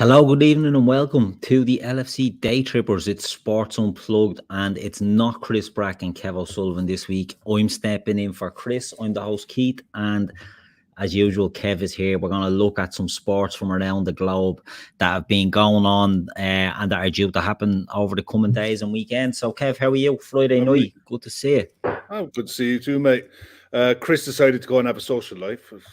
Hello, good evening, and welcome to the LFC Daytrippers. It's Sports Unplugged, and it's not Chris Brack and Kev O'Sullivan this week. I'm stepping in for Chris. I'm the host, Keith, and as usual, Kev is here. We're going to look at some sports from around the globe that have been going on and that are due to happen over the coming days and weekends. So, Kev, how are you? Friday night. Good to see you. Oh, good to see you too, mate. Chris decided to go and have a social life. It's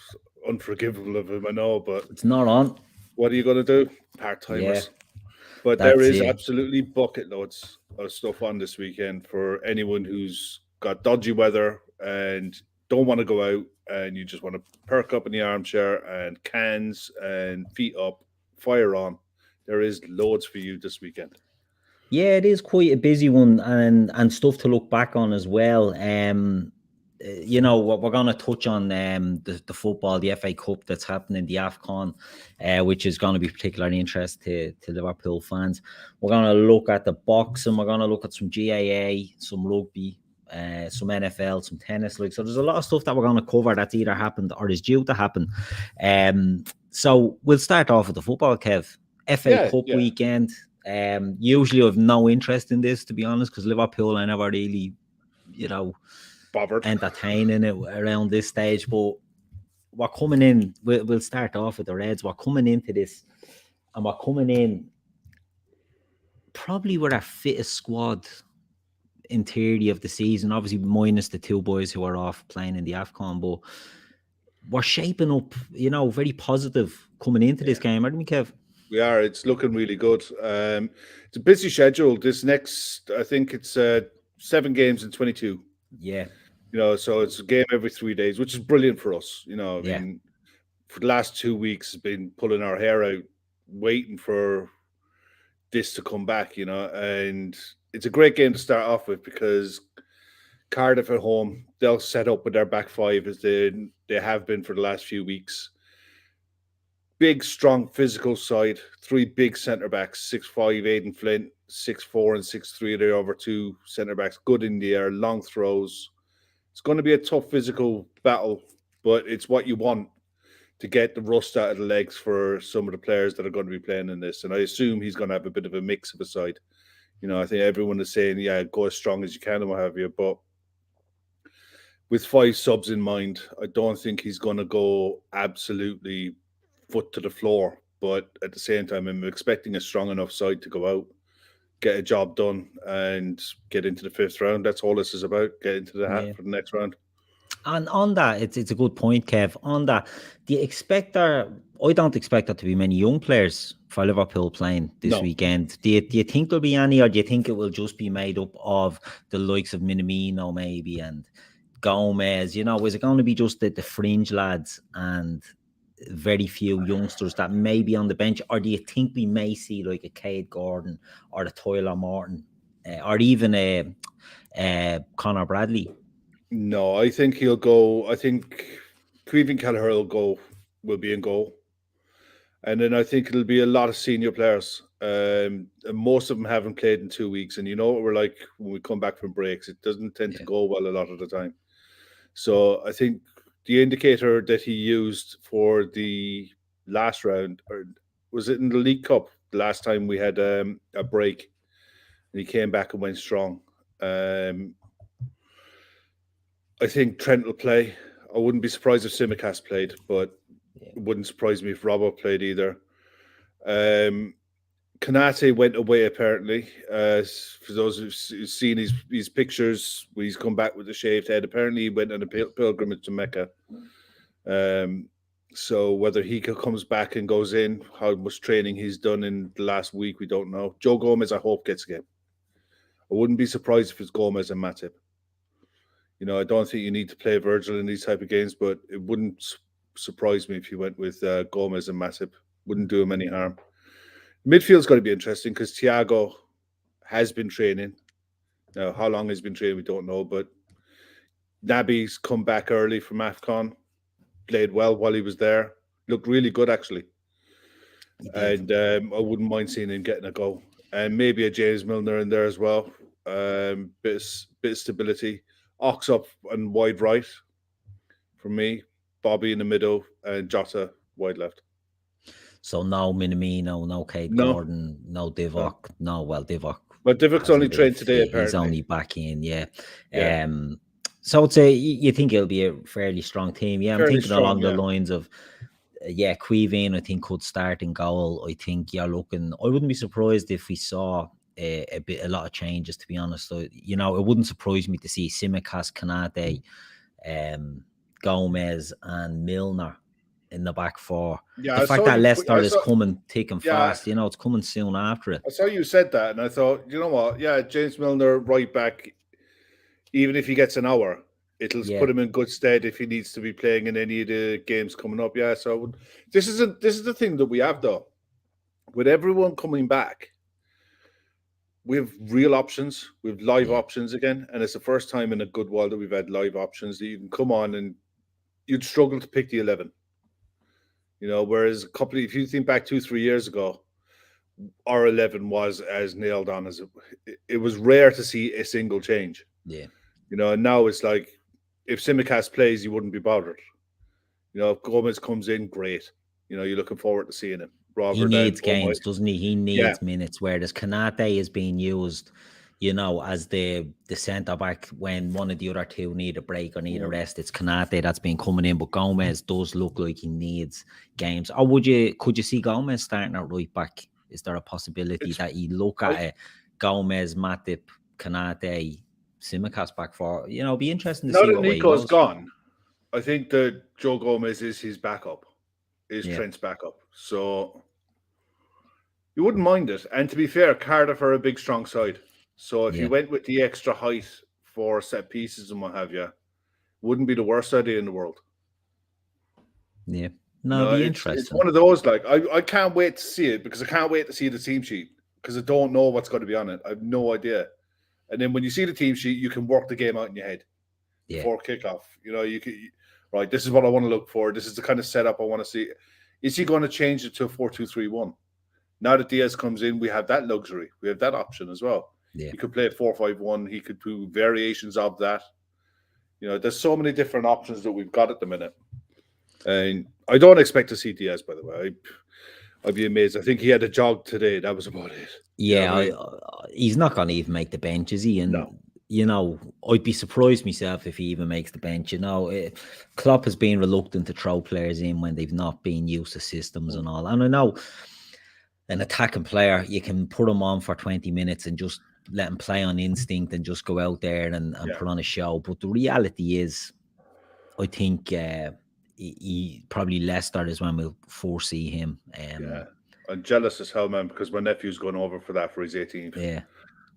unforgivable of him, I know, but It's not on. what are you going to do? Part-timers. Yeah, But there that's is it. absolutely bucket loads of stuff on this weekend for anyone who's got dodgy weather and don't want to go out and you just want to perk up in the armchair and cans and feet up, fire on. There is loads for you this weekend. Yeah, it is quite a busy one, and stuff to look back on as well. We're going to touch on the football, the FA Cup that's happening, the AFCON, which is going to be particularly interesting to Liverpool fans. We're going to look at the boxing. We're going to look at some GAA, some rugby, some NFL, some tennis. So there's a lot of stuff that we're going to cover that's either happened or is due to happen. So we'll start off with the football, Kev. FA Cup weekend. Usually I've no interest in this, to be honest, because Liverpool I never really, bothered entertaining it around this stage. But we're coming in. We'll start off with the Reds. We're coming into this, and we're coming in probably with our fittest squad in theory of the season. Obviously, minus the two boys who are off playing in the AFCON, but we're shaping up, very positive coming into this game, aren't we, Kev? We are. It's looking really good. It's a busy schedule. This next, I think it's 7 games in 22. Yeah. So it's a game every 3 days, which is brilliant for us. I Yeah. mean, for the last 2 weeks, has been pulling our hair out, waiting for this to come back, and it's a great game to start off with because Cardiff at home, they'll set up with their back five as they have been for the last few weeks. Big, strong, physical side. 3 big centre backs: 6'5" Aidan Flint, 6'4" and 6'3" the other 2 centre backs. Good in the air, long throws. It's going to be a tough physical battle, but it's what you want to get the rust out of the legs for some of the players that are going to be playing in this. And I assume he's going to have a bit of a mix of a side. I think everyone is saying, yeah, go as strong as you can and what have you. But with 5 subs in mind, I don't think he's going to go absolutely foot to the floor, but at the same time, I'm expecting a strong enough side to go out, get a job done, and get into the 5th round. That's all this is about. Get into the hat for the next round. And on that, it's a good point, Kev. On that, do you expect there? I don't expect there to be many young players for Liverpool playing this weekend. Do you think there'll be any, or do you think it will just be made up of the likes of Minamino maybe and Gomez? Is it going to be just the fringe lads and very few youngsters that may be on the bench, or do you think we may see like a Cade Gordon or a Tyler Morton or even a Conor Bradley? No, I think he'll go. I think Caoimhín Kelleher will be in goal. And then I think it'll be a lot of senior players. And most of them haven't played in 2 weeks. And you know what we're like when we come back from breaks, it doesn't tend to go well a lot of the time. So I think the indicator that he used for the last round, or was it in the League Cup, the last time we had a break, and he came back and went strong. I think Trent will play. I wouldn't be surprised if Tsimikas played, but it wouldn't surprise me if Robbo played either. Konate went away apparently. For those who've seen his pictures, where he's come back with a shaved head. Apparently, he went on a pilgrimage to Mecca. So whether he comes back and goes in, how much training he's done in the last week, we don't know. Joe Gomez, I hope, gets a game. I wouldn't be surprised if it's Gomez and Matip. I don't think you need to play Virgil in these type of games, but it wouldn't surprise me if you went with Gomez and Matip. Wouldn't do him any harm. Midfield's got to be interesting because Thiago has been training. Now, how long he's been training, we don't know, but Naby's come back early from AFCON, played well while he was there, looked really good, actually. And I wouldn't mind seeing him getting a goal. And maybe a James Milner in there as well. Bit of stability. Ox up and wide right for me, Bobby in the middle, and Jota wide left. So no Minamino, no Kate No. Gordon, no Divock. No, well, Divock. But Divock's only trained today, apparently. He's only back in, yeah. So I'd say you think it'll be a fairly strong team. Yeah, I'm thinking along the lines of, Queeveen, I think, could start in goal. I think you're looking. I wouldn't be surprised if we saw a lot of changes. To be honest, so, it wouldn't surprise me to see Tsimikas, Kanate, Gomez, and Milner in the back four. Yeah, the fact that Leicester is coming thick and fast, it's coming soon after it. I saw you said that, and I thought, you know what? Yeah, James Milner right back. Even if he gets an hour, it'll put him in good stead if he needs to be playing in any of the games coming up. Yeah, so this is the thing that we have though. With everyone coming back, we have real options. We have live options again, and it's the first time in a good while that we've had live options that you can come on and you'd struggle to pick the 11. Whereas if you think back 2-3 years ago, our 11 was as nailed on as it was rare to see a single change. Yeah. And now it's like, if Tsimikas plays, you wouldn't be bothered. If Gomez comes in, great. You're looking forward to seeing him. He needs games, doesn't he? He needs minutes. Whereas Kanate is being used, as the centre back when one of the other two need a break or need a rest. It's Kanate that's been coming in, but Gomez does look like he needs games. Or could you see Gomez starting at right back? Is there a possibility that you look at it? Gomez, Matip, Kanate, Tsimikas back for, be interesting to see. Now that Nico's gone, I think that Joe Gomez is his backup, Trent's backup. So you wouldn't mind it. And to be fair, Cardiff are a big, strong side. So if you went with the extra height for set pieces and what have you, wouldn't be the worst idea in the world. Yeah. No, it'd be interesting. It's one of those, like, I can't wait to see it because I can't wait to see the team sheet because I don't know what's going to be on it. I have no idea. And then when you see the team sheet, you can work the game out in your head before kickoff. You can, right, this is what I want to look for. This is the kind of setup I want to see. Is he going to change it to a 4-2-3-1? Now that Diaz comes in, we have that luxury. We have that option as well. Yeah. He could play a 4-5-1. He could do variations of that. There's so many different options that we've got at the minute. And I don't expect to see Diaz, by the way. I'd be amazed. I think he had a jog today. That was about it. Yeah, he's not going to even make the bench, is he? And, I'd be surprised myself if he even makes the bench. Klopp has been reluctant to throw players in when they've not been used to systems and all. And I know an attacking player, you can put him on for 20 minutes and just let him play on instinct and just go out there and put on a show. But the reality is, I think he probably Leicester is when we'll foresee him. I'm jealous as hell, man, because my nephew's going over for that for his 18th. Yeah.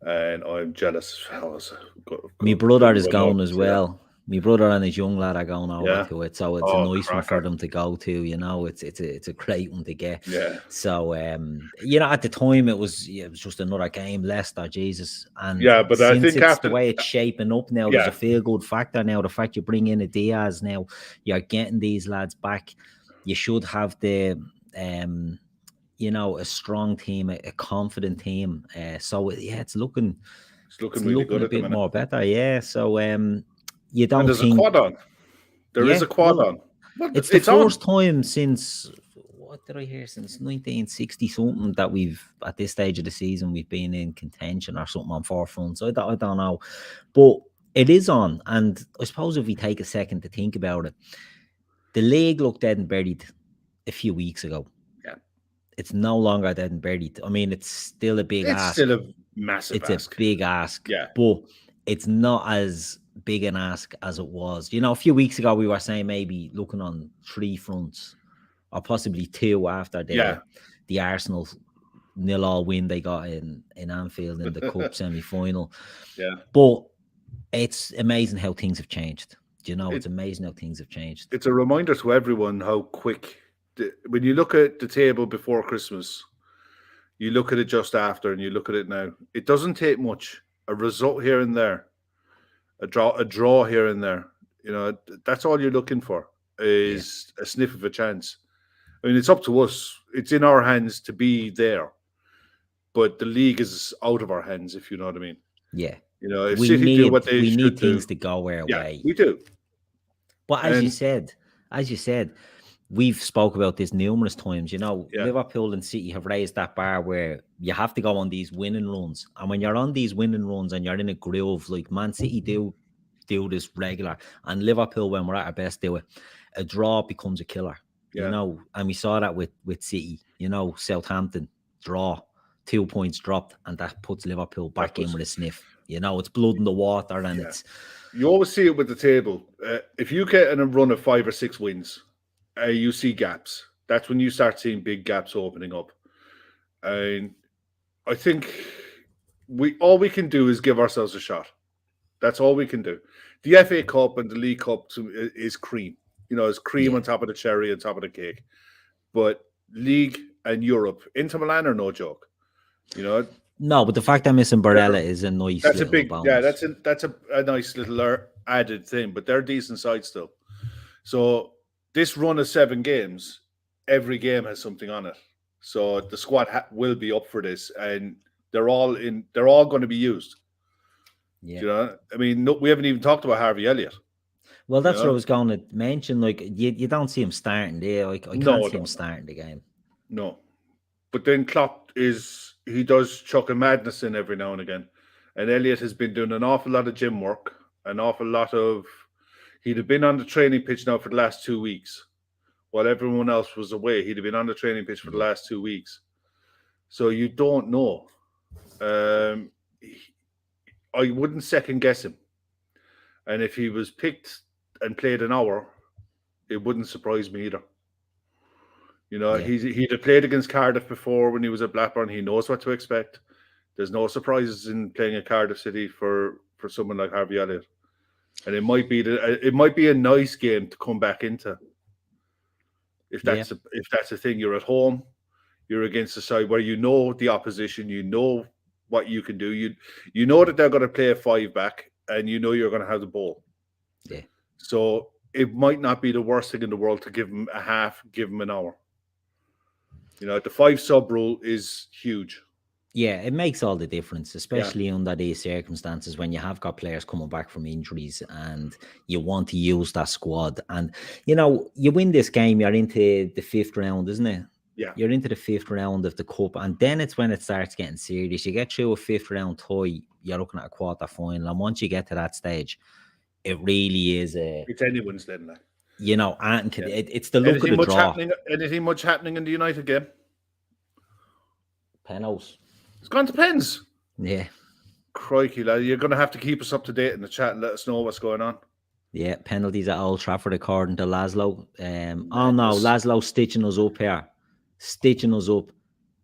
And I'm jealous. My brother is going as well. My brother and his young lad are going over to it. So it's a nice one for them to go to, It's a great one to get. Yeah. So, at the time it was just another game, Leicester, Jesus. And but I think after the way it's shaping up now, there's a feel-good factor now. The fact you bring in a Diaz now, you're getting these lads back. You should have the... a strong team, a confident team. So it's looking really good a bit more better. Yeah. So you don't there's think a quad on. There is a quad on. It's the first time since what did I hear? Since 1960 something that we've at this stage of the season we've been in contention or something on forefront. So I don't know, but it is on. And I suppose if we take a second to think about it, the league looked dead and buried a few weeks ago. It's no longer dead and buried. I mean, it's still a big ask. It's still a massive ask. It's a big ask. Yeah. But it's not as big an ask as it was. A few weeks ago, we were saying maybe looking on 3 fronts or possibly 2 after the Arsenal 0-0 win they got in Anfield in the Cup semi-final. Yeah. But it's amazing how things have changed. It's amazing how things have changed. It's a reminder to everyone how quick... When you look at the table before Christmas, you look at it just after, and you look at it now. It doesn't take much. A result here and there, a draw here and there. That's all you're looking for is a sniff of a chance. I mean, it's up to us. It's in our hands to be there, but the league is out of our hands. If you know what I mean. Yeah. If City do what they should need things to go our way. We do. But as you said. we've spoke about this numerous times. Yeah. Liverpool and City have raised that bar where you have to go on these winning runs, and when you're on these winning runs and you're in a groove, like Man City do this regular, and Liverpool, when we're at our best, do it. A draw becomes a killer. Yeah. And we saw that with City. Southampton draw, 2 points dropped, and that puts Liverpool back in with a sniff. It's blood in the water, and it's. You always see it with the table. If you get in a run of 5 or 6 wins, you see gaps. That's when you start seeing big gaps opening up. And I think all we can do is give ourselves a shot. That's all we can do. The FA Cup and the League Cup is cream. It's cream on top of the cherry, on top of the cake. But League and Europe, Inter Milan are no joke. No, but the fact I'm missing Barella is a nice. That's a big bonus. Yeah. That's a nice little added thing. But they're decent side still. So this run of 7 games, every game has something on it. So the squad will be up for this, and they're all going to be used. Yeah. I mean, we haven't even talked about Harvey Elliott. Well, that's what I was going to mention. Like, you don't see him starting there. I can't see him starting the game. No. But then Klopp he does chuck a madness in every now and again. And Elliott has been doing an awful lot of gym work, he'd have been on the training pitch now for the last 2 weeks. While everyone else was away, he'd have been on the training pitch for the last 2 weeks. So you don't know. I wouldn't second guess him. And if he was picked and played an hour, it wouldn't surprise me either. He'd have played against Cardiff before when he was at Blackburn. He knows what to expect. There's no surprises in playing at Cardiff City for someone like Harvey Elliott. And it might be a nice game to come back into. If that's a thing, you're at home, you're against a side where you know the opposition, you know what you can do. You know that they're going to play a 5 back, and you know you're going to have the ball. Yeah. So it might not be the worst thing in the world to give them a half, give them an hour. The 5 sub rule is huge. Yeah, it makes all the difference, especially under these circumstances when you have got players coming back from injuries and you want to use that squad. And, you win this game, you're into the 5th round, isn't it? Yeah. You're into the 5th round of the cup, and then it's when it starts getting serious. You get through a 5th round tie, you're looking at a quarter final. And once you get to that stage, it really is it's anyone's then, like. It's the look of the draw. Anything much happening in the United game? Penalties. It's gone to pens. Yeah. Crikey, lad. You're going to have to keep us up to date in the chat and let us know what's going on. Yeah, penalties at Old Trafford according to Laszlo. Laszlo's stitching us up here. Stitching us up.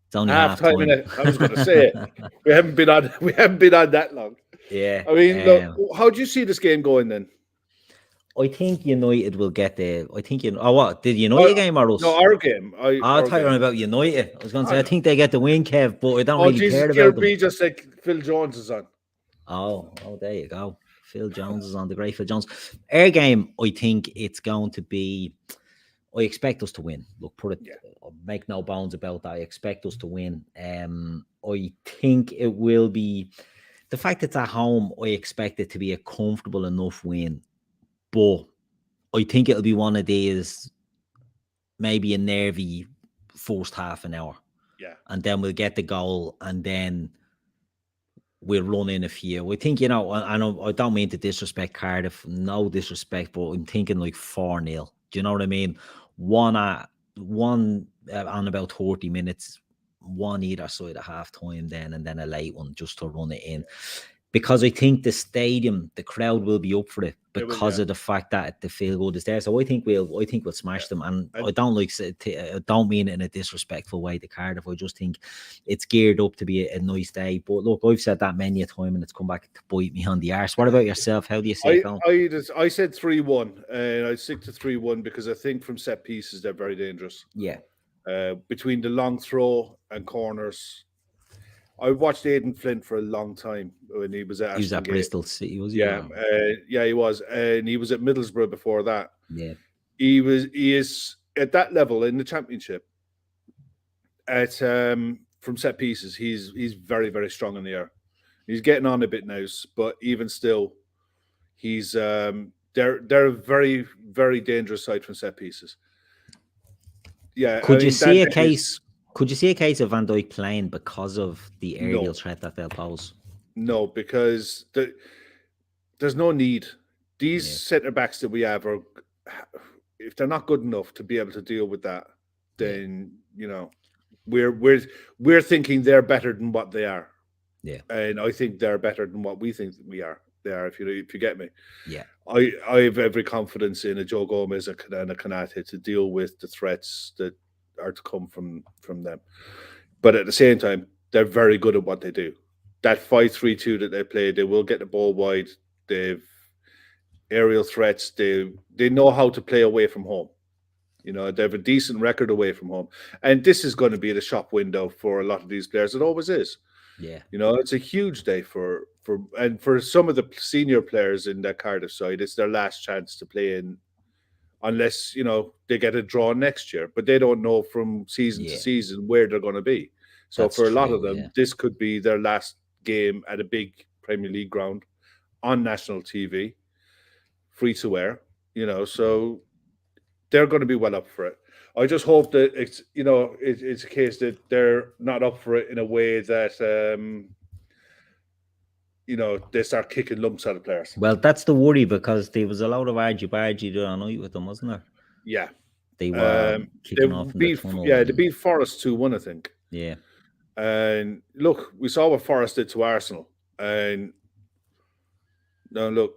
It's only half time. I was going to say we haven't been on that long. Yeah. I mean, look, how do you see this game going then? I think United will get the. I think what did United game or us? No, our game. I thought you were about United. I was going to say I think they get the win, Kev, but I don't really care about them. Just like Phil Jones is on. Oh, there you go. Phil Jones is on, the great Phil Jones. Our game, I think it's going to be. I expect us to win. Look, make no bones about that. I expect us to win. I think it will be the fact it's at home. I expect it to be a comfortable enough win. But I think it'll be one of these, maybe a nervy first half an hour. Yeah. And then we'll get the goal and then we'll run in a few. I think, I don't mean to disrespect Cardiff, no disrespect, but I'm thinking like 4-0. Do you know what I mean? One on about 30 minutes, one either side at half time then, and then a late one just to run it in. Because I think the stadium, the crowd will be up for it because of the fact that the field goal is there. So I think we'll smash them. And I don't mean it in a disrespectful way to Cardiff. I just think it's geared up to be a nice day. But look, I've said that many a time and it's come back to bite me on the arse. What about yourself? How do you see it going? I said 3-1 and I stick to 3-1 because I think from set pieces they're very dangerous. Yeah. Between the long throw and corners. I watched Aidan Flint for a long time when he was at Bristol City, was he? Yeah, he was, and he was at Middlesbrough before that. Yeah, he is at that level in the Championship. At from set pieces, he's very, very strong in the air. He's getting on a bit now, but even still, he's they're a very, very dangerous side from set pieces. Yeah. Could you see a case? Could you see a case of Van Dijk playing because of the aerial threat that they'll pose? No, because there's no need. These centre backs that we have are, if they're not good enough to be able to deal with that, then we're thinking they're better than what they are. Yeah, and I think they're better than what we think we are. They are, if you get me. Yeah, I have every confidence in a Joe Gomez and a Kanate to deal with the threats that are to come from them. But at the same time, they're very good at what they do. That 5-3-2 that they play, they will get the ball wide. They've aerial threats. They know how to play away from home. They have a decent record away from home. And this is going to be the shop window for a lot of these players. It always is. Yeah. It's a huge day for some of the senior players in that Cardiff side. It's their last chance to play in, unless they get a draw next year. But they don't know from season to season where they're going to be. So That's for a lot true, of them, this could be their last game at a big Premier League ground on national TV, free to air. So they're going to be well up for it. I just hope that it's it's a case that they're not up for it in a way that they start kicking lumps out of players. Well, that's the worry, because there was a lot of argy-bargy the other night with them, wasn't there? Yeah, they were kicking off in the tunnel. Yeah, they beat Forest 2-1, I think. Yeah, and look, we saw what Forest did to Arsenal, and now look,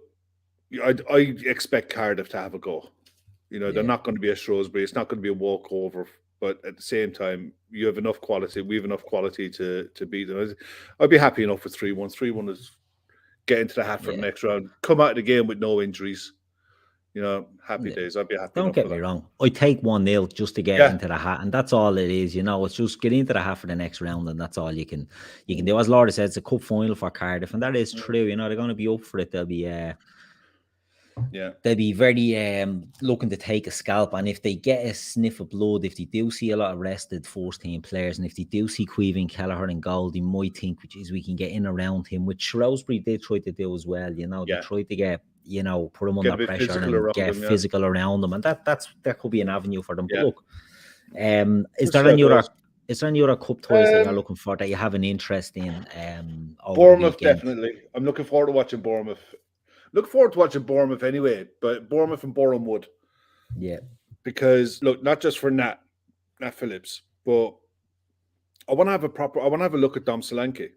I expect Cardiff to have a go. They're not going to be a Shrewsbury. It's not going to be a walkover. But at the same time, you have enough quality. We have enough quality to beat them. I'd be happy enough with 3-1. 3-1 is get into the hat for the next round. Come out of the game with no injuries. Happy days. I'd be happy. Don't get me wrong. I take 1-0 just to get into the hat, and that's all it is. It's just get into the hat for the next round, and that's all you can do. As Laura said, it's a cup final for Cardiff, and that is true. They're going to be up for it. They'll be they'll be very looking to take a scalp, and if they get a sniff of blood, if they do see a lot of rested first team players, and if they do see Queven Kelleher in goal, they might think, which is, we can get in around him, which Shrewsbury did try to do as well. They tried to get put him under pressure and get physical around them, and that could be an avenue for them. But look, is there any other cup ties that you're looking for, that you have an interest in? Bournemouth, definitely. I'm looking forward to watching Bournemouth. Look forward to watching Bournemouth anyway, but Bournemouth and Boreham Wood. Yeah. Because look, not just for Nat Phillips, but I want to have a look at Dom Solanke.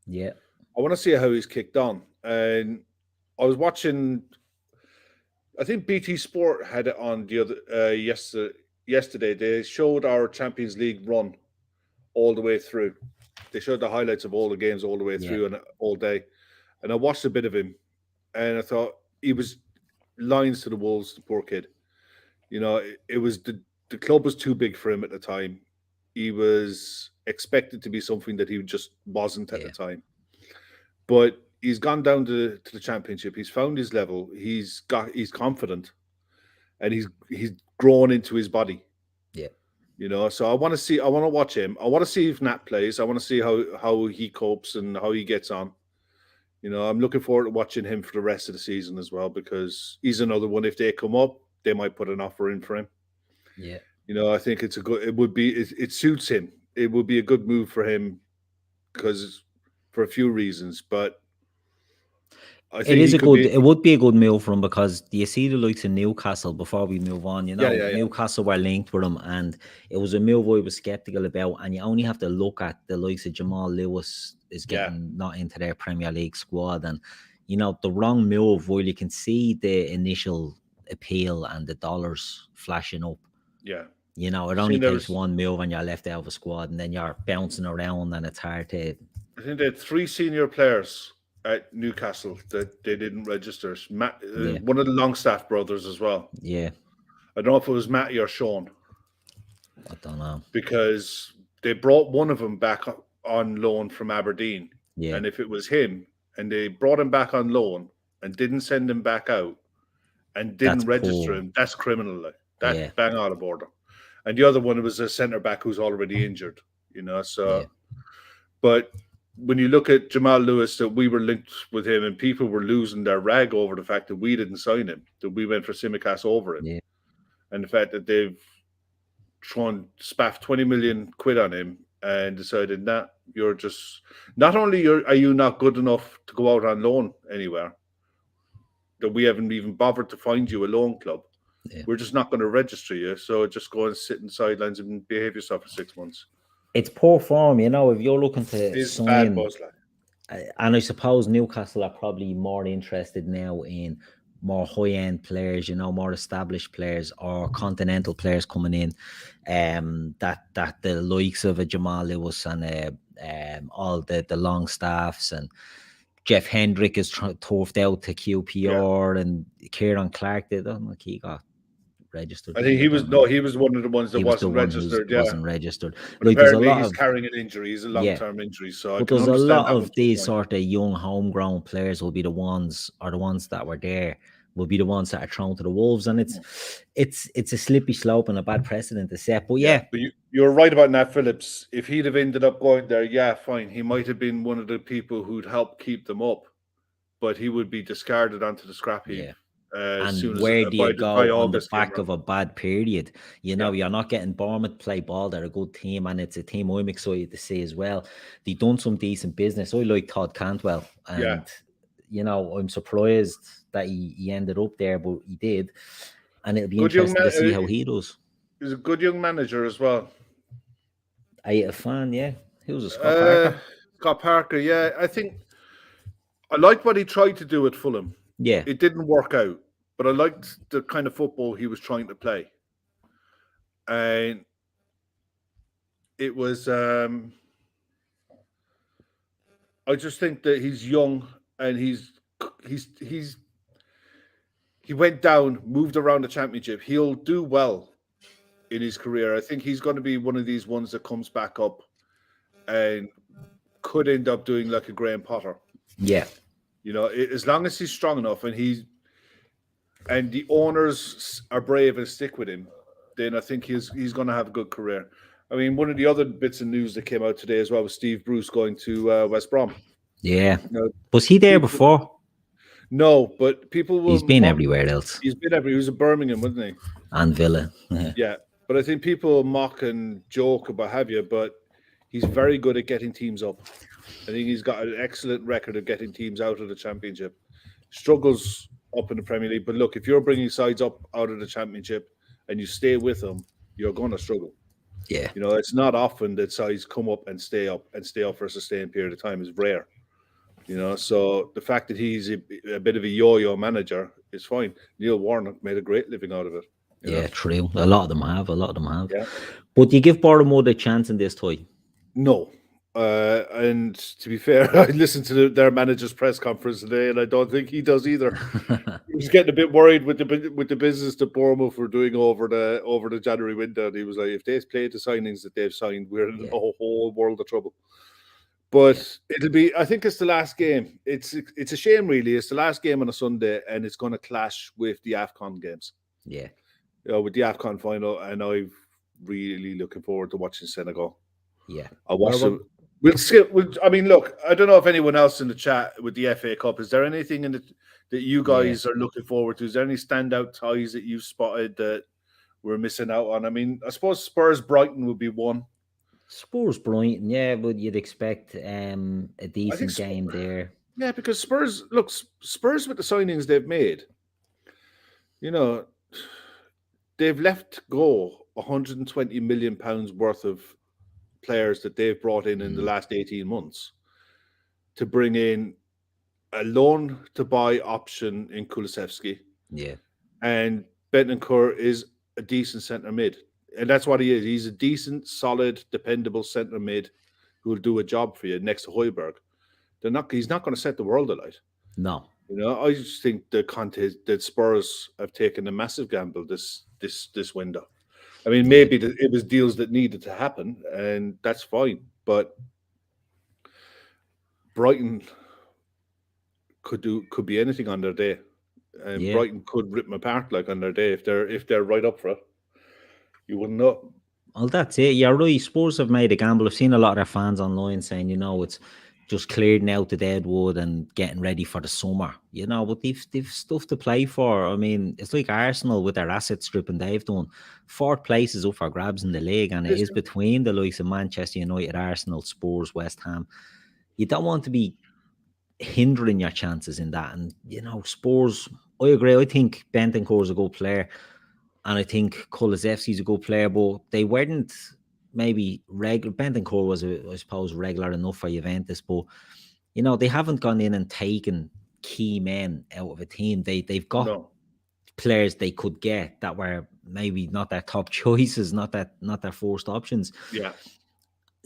Yeah. I want to see how he's kicked on. And I was watching, I think BT Sport had it on the other yesterday. They showed our Champions League run all the way through. They showed the highlights of all the games all the way through and all day. And I watched a bit of him. And I thought he was lines to the wolves, the poor kid. It was the club was too big for him at the time. He was expected to be something that he just wasn't at the time. But he's gone down to the Championship. He's found his level. He's confident, and he's grown into his body. Yeah. So I want to watch him. I want to see if Nat plays. I want to see how he copes and how he gets on. I'm looking forward to watching him for the rest of the season as well, because he's another one. If they come up, they might put an offer in for him. Yeah. I think it suits him. It would be a good move for him, because for a few reasons, but I think it would be a good move for him, because do you see the likes of Newcastle, before we move on? Newcastle were linked with him, and it was a move I was skeptical about. And you only have to look at the likes of Jamal Lewis is getting not into their Premier League squad, and the wrong move, while you can see the initial appeal and the dollars flashing up. Yeah. It only takes one move and you're left out of a squad, and then you're bouncing around, and it's hard to. I think they had 3 senior players at Newcastle that they didn't register. Matt, one of the Longstaff brothers as well. Yeah. I don't know if it was Matty or Sean. I don't know. Because they brought one of them back on loan from Aberdeen. Yeah. And if it was him, and they brought him back on loan and didn't send him back out and didn't register him, that's criminal. That's bang out of order. And the other one was a centre-back who's already injured, But when you look at Jamal Lewis, that we were linked with him, and people were losing their rag over the fact that we didn't sign him, that we went for Simicast over him. Yeah. And the fact that they've spaff 20 million quid on him and decided that you're just not only are you not good enough to go out on loan anywhere, that we haven't even bothered to find you a loan club. Yeah. We're just not going to register you, so just go and sit in the sidelines and behave yourself for 6 months. It's poor form, you know. If you're looking to It's bad buzz, and I suppose Newcastle are probably more interested now in more high-end players, you know, more established players or continental players coming in, that the likes of a Jamal Lewis and all the long staffs, and Jeff Hendrick is turfed out to QPR, and Kieran Clark did. I don't think he got registered. I think he was one of the ones that wasn't registered. Wasn't registered. But like, apparently he's carrying an injury. He's a long-term injury, so but there's a lot of these sort of young homegrown players will be the ones that were there will be the ones that are thrown to the wolves, and it's a slippery slope and a bad precedent to set. But but you're right about Nat Phillips. If he'd have ended up going there, fine, he might have been one of the people who'd help keep them up, but he would be discarded onto the scrap heap. And where do you go on the back of a bad period? You know, you're not getting Bournemouth play ball. They're a good team, and it's a team I'm excited to see as well. They've done some decent business. I like Todd Cantwell, and you know, I'm surprised that he ended up there, but he did, and it'll be interesting to see how he does. He's a good young manager as well. Are you a fan? Yeah, who's a Scott Parker? Scott Parker, I think I liked what he tried to do at Fulham. Yeah, it didn't work out, but I liked the kind of football he was trying to play, and it was. I just think that he's young and he went down, moved around the Championship. He'll do well in his career. I think he's going to be one of these ones that comes back up and could end up doing like a Graham Potter. Yeah, you know, as long as he's strong enough and the owners are brave and stick with him, then I think he's going to have a good career. I mean, one of the other bits of news that came out today as well was Steve Bruce going to West Brom. Yeah. Was he there before? No, but people will. He's been everywhere else. He's been everywhere. He was at Birmingham, wasn't he? And Villa. Yeah. But I think people mock and joke about have you, but he's very good at getting teams up. I think he's got an excellent record of getting teams out of the Championship. Struggles up in the Premier League. But look, if you're bringing sides up out of the Championship and you stay with them, you're going to struggle. Yeah. You know, it's not often that sides come up for a sustained period of time is rare. You know, so the fact that he's a bit of a yo-yo manager is fine. Neil Warnock made a great living out of it. Yeah, true. A lot of them have. Yeah. But do you give Bournemouth a chance in this tie? No. And to be fair, I listened to their manager's press conference today, and I don't think he does either. He was getting a bit worried with the business that Bournemouth were doing over the January window. And he was like, if they played the signings that they've signed, we're in a whole world of trouble. But it'll be. I think it's the last game. It's a shame, really. It's the last game on a Sunday, and it's going to clash with the AFCON games. Yeah. You know, with the AFCON final, and I'm really looking forward to watching Senegal. Yeah, I'll watch them. We'll skip. I mean, look, I don't know if anyone else in the chat with the FA Cup, is there anything in it that you guys are looking forward to? Is there any standout ties that you've spotted that we're missing out on? I mean, I suppose Spurs Brighton would be one. Spurs Brighton, yeah, but you'd expect a decent game there. Yeah, because Spurs with the signings they've made, you know, they've let go £120 million worth of players that they've brought in the last 18 months to bring in a loan to buy option in Kulusevski. Yeah. And Bentancur is a decent centre mid. And that's what he is. He's a decent, solid, dependable centre mid who will do a job for you next to Højbjerg. He's not going to set the world alight. No. You know, I just think that Spurs have taken a massive gamble this window. I mean, maybe it was deals that needed to happen, and that's fine. But Brighton could be anything on their day, and Brighton could rip them apart like on their day if they're right up for it. You wouldn't know. Well, that's it. You're right. Spurs have made a gamble. I've seen a lot of their fans online saying, you know, just clearing out the dead wood and getting ready for the summer, but they've stuff to play for. I mean, it's like Arsenal with their asset stripping they've done. 4th place is up for grabs in the league, and it is between the likes of Manchester United, Arsenal, Spurs, West Ham. You don't want to be hindering your chances in that. And, Spurs, I agree. I think Bentancur is a good player, and I think Kulusevski is a good player, but they weren't maybe regular. Bentancur was, I suppose, regular enough for Juventus, but they haven't gone in and taken key men out of a team. They've got players they could get that were maybe not their top choices, not their first options. Yeah.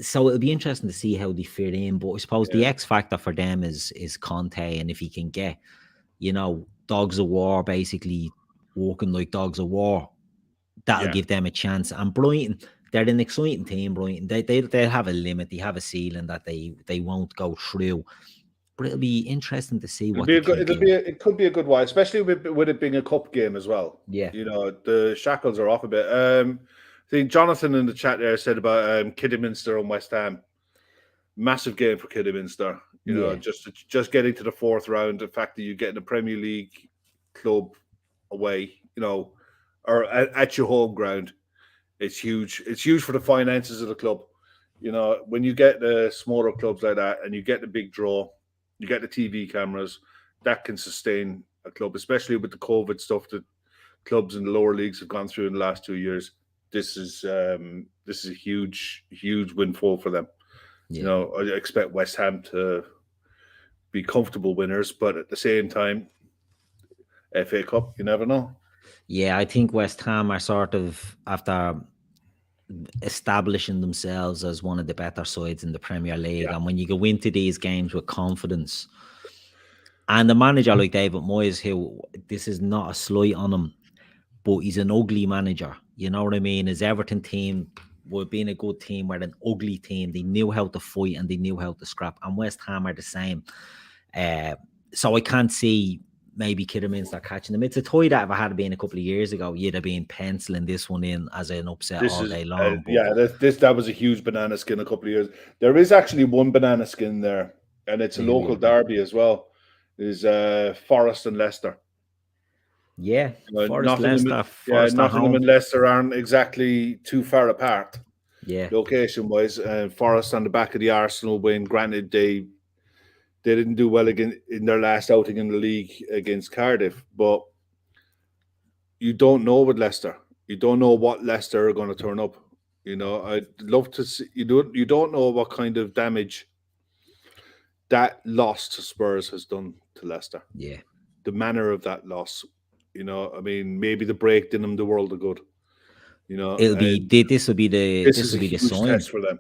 So it'll be interesting to see how they fit in. But I suppose the X factor for them is Conte, and if he can get, dogs of war basically walking like dogs of war, that'll give them a chance. And Brighton, they're an exciting team. Brighton, they'll have a limit, they have a ceiling that they won't go through. But it'll be interesting to see what it could be a good one, especially with it being a cup game as well. Yeah, the shackles are off a bit. I think Jonathan in the chat there said about Kidderminster and West Ham. Massive game for Kidderminster. Just getting to the 4th round. The fact that you get in the Premier League club away, or at your home ground, it's huge. It's huge for the finances of the club. When you get the smaller clubs like that and you get the big draw, you get the TV cameras, that can sustain a club, especially with the COVID stuff that clubs in the lower leagues have gone through in the last 2 years. This is a huge windfall for them. Yeah. I expect West Ham to be comfortable winners, but at the same time, FA Cup, you never know. Yeah, I think West Ham are sort of, after establishing themselves as one of the better sides in the Premier League, and when you go into these games with confidence, and a manager like David Moyes, who, this is not a slight on him, but he's an ugly manager. You know what I mean? His Everton team were being a good team, were an ugly team. They knew how to fight and they knew how to scrap. And West Ham are the same. So I can't see maybe Kidderminster catching them. It's a toy that if I had been a couple of years ago, you'd have been penciling this one in as an upset all day long. That was a huge banana skin a couple of years. There is actually one banana skin there, and it's a local derby as well. Is Forest and Leicester. Yeah, Nottingham and Leicester aren't exactly too far apart. Yeah, location-wise. Forest on the back of the Arsenal win. Granted, they didn't do well again in their last outing in the league against Cardiff, but you don't know with Leicester. You don't know what Leicester are going to turn up. I'd love to see. You don't know what kind of damage that loss to Spurs has done to Leicester. Yeah, the manner of that loss. I mean, maybe the break did them the world of good. It'll be this will be the sign test for them.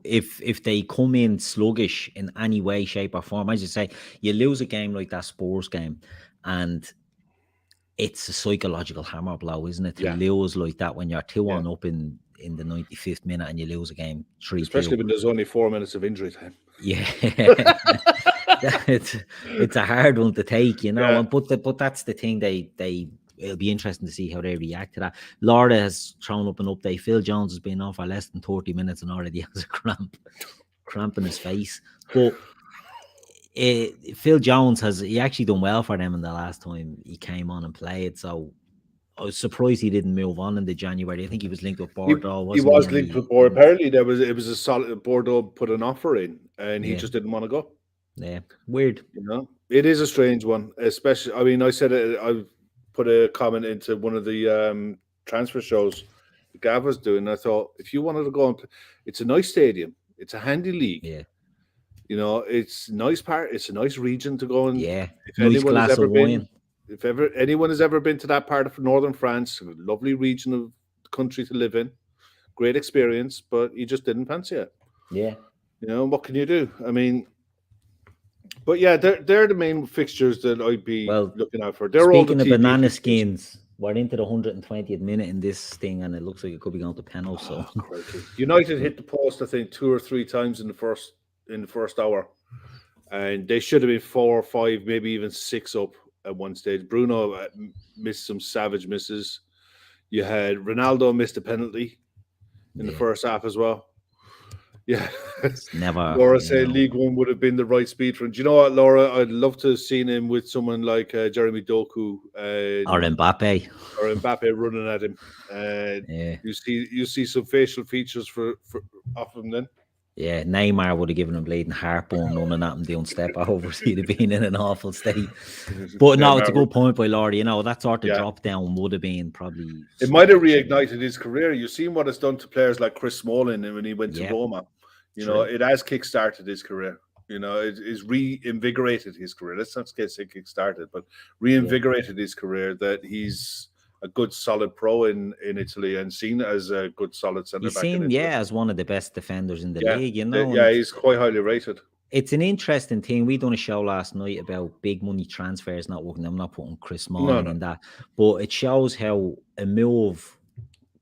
If they come in sluggish in any way, shape, or form, as you say, you lose a game like that Spurs game, and it's a psychological hammer blow, isn't it? To lose like that when you're 2-1 up in the 95th minute and you lose a game 3-2. Especially when there's only 4 minutes of injury time. Yeah. it's a hard one to take, but that's the thing. It'll be interesting to see how they react to that. Laura has thrown up an update. Phil Jones has been on for less than 30 minutes and already has a cramp in his face. But Phil Jones he actually done well for them in the last time he came on and played. So I was surprised he didn't move on in the January. I think he was linked with Bordeaux. He was linked with Bordeaux. Apparently, it was a solid. Bordeaux put an offer in, and he just didn't want to go. Yeah, weird. It is a strange one. Especially, I mean, I said it. I put a comment into one of the transfer shows Gav was doing. I thought, if you wanted to go and play, it's a nice stadium. It's a handy league. Yeah. It's nice part. It's a nice region to go and. Yeah. If anyone has ever been to that part of northern France, a lovely region of the country to live in, great experience, but he just didn't fancy it. Yeah. What can you do? I mean, but yeah, they're the main fixtures that I'd be looking out for. They're speaking of banana skins, we're into the 120th minute in this thing, and it looks like it could be going to penalty. So United hit the post, I think, 2 or 3 times in the first hour, and they should have been 4 or 5, maybe even 6 up at one stage. Bruno missed some savage misses. You had Ronaldo missed a penalty in the first half as well. Yeah. It's never. Laura said League One would have been the right speed for him. Do you know what, Laura? I'd love to have seen him with someone like Jeremy Doku Or Mbappe. Or Mbappe running at him. Yeah. You see some facial features for off him then. Yeah, Neymar would have given him bleeding heartburn running at him doing step overs. He'd have been in an awful state. But no, it's a good point by Laurie. That sort of drop down would have been probably. It might have reignited his career. You've seen what it's done to players like Chris Smalling when he went to Roma. It has kick-started his career. It's reinvigorated his career. Let's not say kick-started, but reinvigorated his career that he's a good, solid pro in Italy and seen as a good, solid centre back. He's seen, as one of the best defenders in the league, Yeah, he's quite highly rated. It's an interesting thing. We done a show last night about big money transfers not working. I'm not putting Chris Smalling in that, but it shows how a move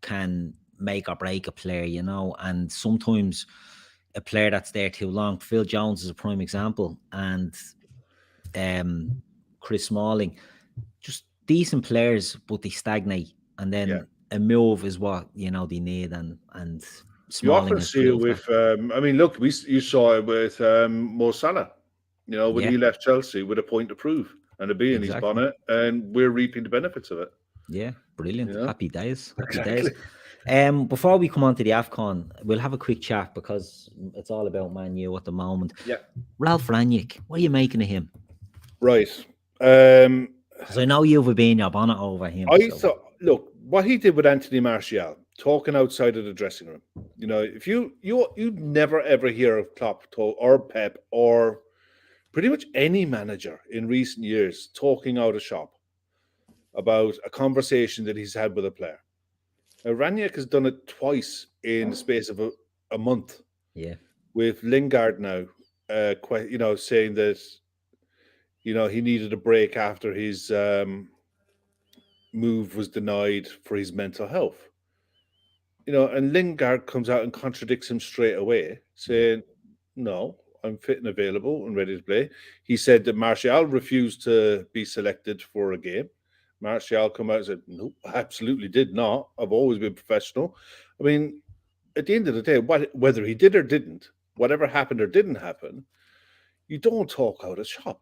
can make or break a player, and sometimes a player that's there too long. Phil Jones is a prime example, and Chris Smalling, just decent players, but they stagnate, and then a move is what they need, and Smalling. You often see it with. Look, you saw it with Mo Salah. When he left Chelsea with a point to prove and a bee in his bonnet, and we're reaping the benefits of it. Yeah, brilliant. Happy days. Happy days. Before we come on to the AFCON, we'll have a quick chat because it's all about Man U at the moment. Yeah. Ralph Rangnick, what are you making of him? Right. Because I know you've been your bonnet over him. I thought, look, what he did with Anthony Martial, talking outside of the dressing room. If you'd never ever hear of Klopp or Pep or pretty much any manager in recent years talking out of shop about a conversation that he's had with a player. Rangnick has done it twice in the space of a month. Yeah. With Lingard now, saying that, he needed a break after his move was denied for his mental health. And Lingard comes out and contradicts him straight away, saying, no, I'm fit and available and ready to play. He said that Martial refused to be selected for a game. Martial come out and said, no, I absolutely did not. I've always been professional. I mean, at the end of the day, whether he did or didn't, whatever happened or didn't happen, you don't talk out of shop.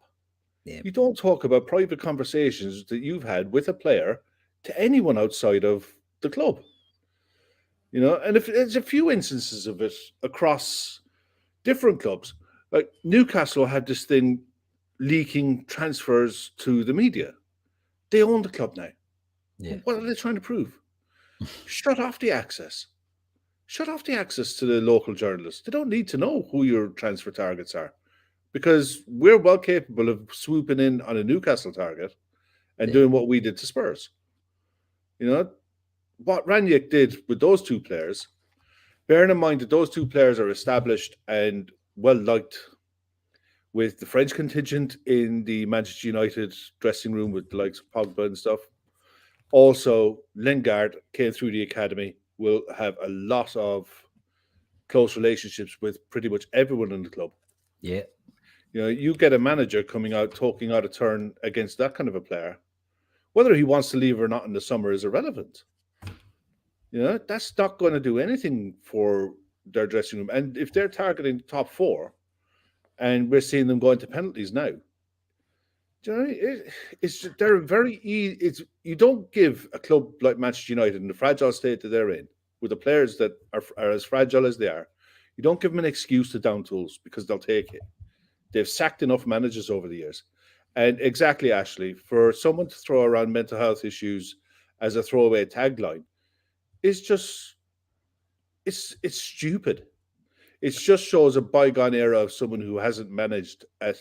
Yeah. You don't talk about private conversations that you've had with a player to anyone outside of the club. And if there's a few instances of it across different clubs, like Newcastle had this thing leaking transfers to the media. They own the club now. Yeah. What are they trying to prove? Shut off the access. Shut off the access to the local journalists. They don't need to know who your transfer targets are, because we're well capable of swooping in on a Newcastle target and doing what we did to Spurs. What Rangnick did with those two players, bearing in mind that those two players are established and well-liked with the French contingent in the Manchester United dressing room with the likes of Pogba and stuff. Also, Lingard came through the academy, will have a lot of close relationships with pretty much everyone in the club. Yeah. You get a manager coming out, talking out of turn against that kind of a player. Whether he wants to leave or not in the summer is irrelevant. That's not going to do anything for their dressing room. And if they're targeting the top four, and we're seeing them going to penalties now, they're very easy. You don't give a club like Manchester United in the fragile state that they're in, with the players that are as fragile as they are, you don't give them an excuse to down tools, because they'll take it. They've sacked enough managers over the years. And exactly, Ashley, for someone to throw around mental health issues as a throwaway tagline, it's stupid. It just shows a bygone era of someone who hasn't managed at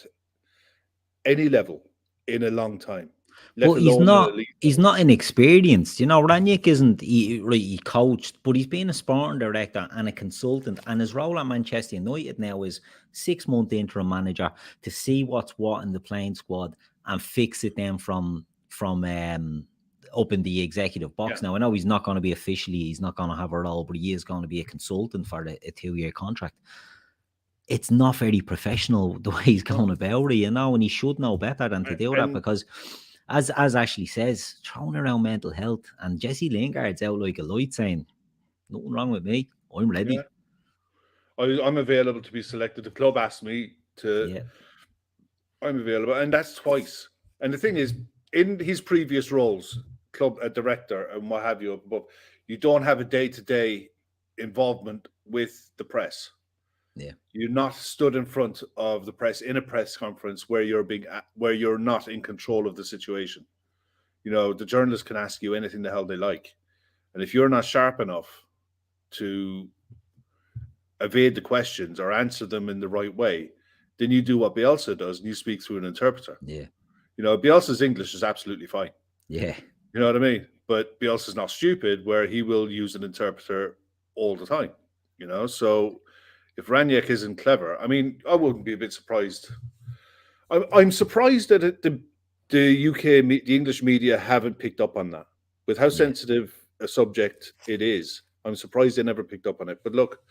any level in a long time. Well, he's not inexperienced. Rangnick isn't he coached, but he's been a sporting director and a consultant. And his role at Manchester United now is 6-month interim manager to see what's what in the playing squad and fix it then from up in the executive box. Yeah. Now, I know he's not going to be he's not going to have a role, but he is going to be a consultant for a 2-year contract. It's not very professional the way he's going about it, and he should know better than to do that, because as Ashley says, throwing around mental health, and Jesse Lingard's out like a light saying, nothing wrong with me, I'm ready. I'm available to be selected. The club asked me to. Yeah. I'm available, and that's twice. And the thing is, in his previous roles, club director and what have you, but you don't have a day-to-day involvement with the press. Yeah. You're not stood in front of the press in a press conference where you're not in control of the situation. The journalists can ask you anything the hell they like, and if you're not sharp enough to evade the questions or answer them in the right way, then you do what Bielsa does and you speak through an interpreter. Yeah. Bielsa's English is absolutely fine. Yeah. You know what I mean? But Bielsa's not stupid where he will use an interpreter all the time. So if Ranić isn't clever, I mean, I wouldn't be a bit surprised. I'm surprised that the UK, the English media haven't picked up on that. With how sensitive a subject it is, I'm surprised they never picked up on it. But look,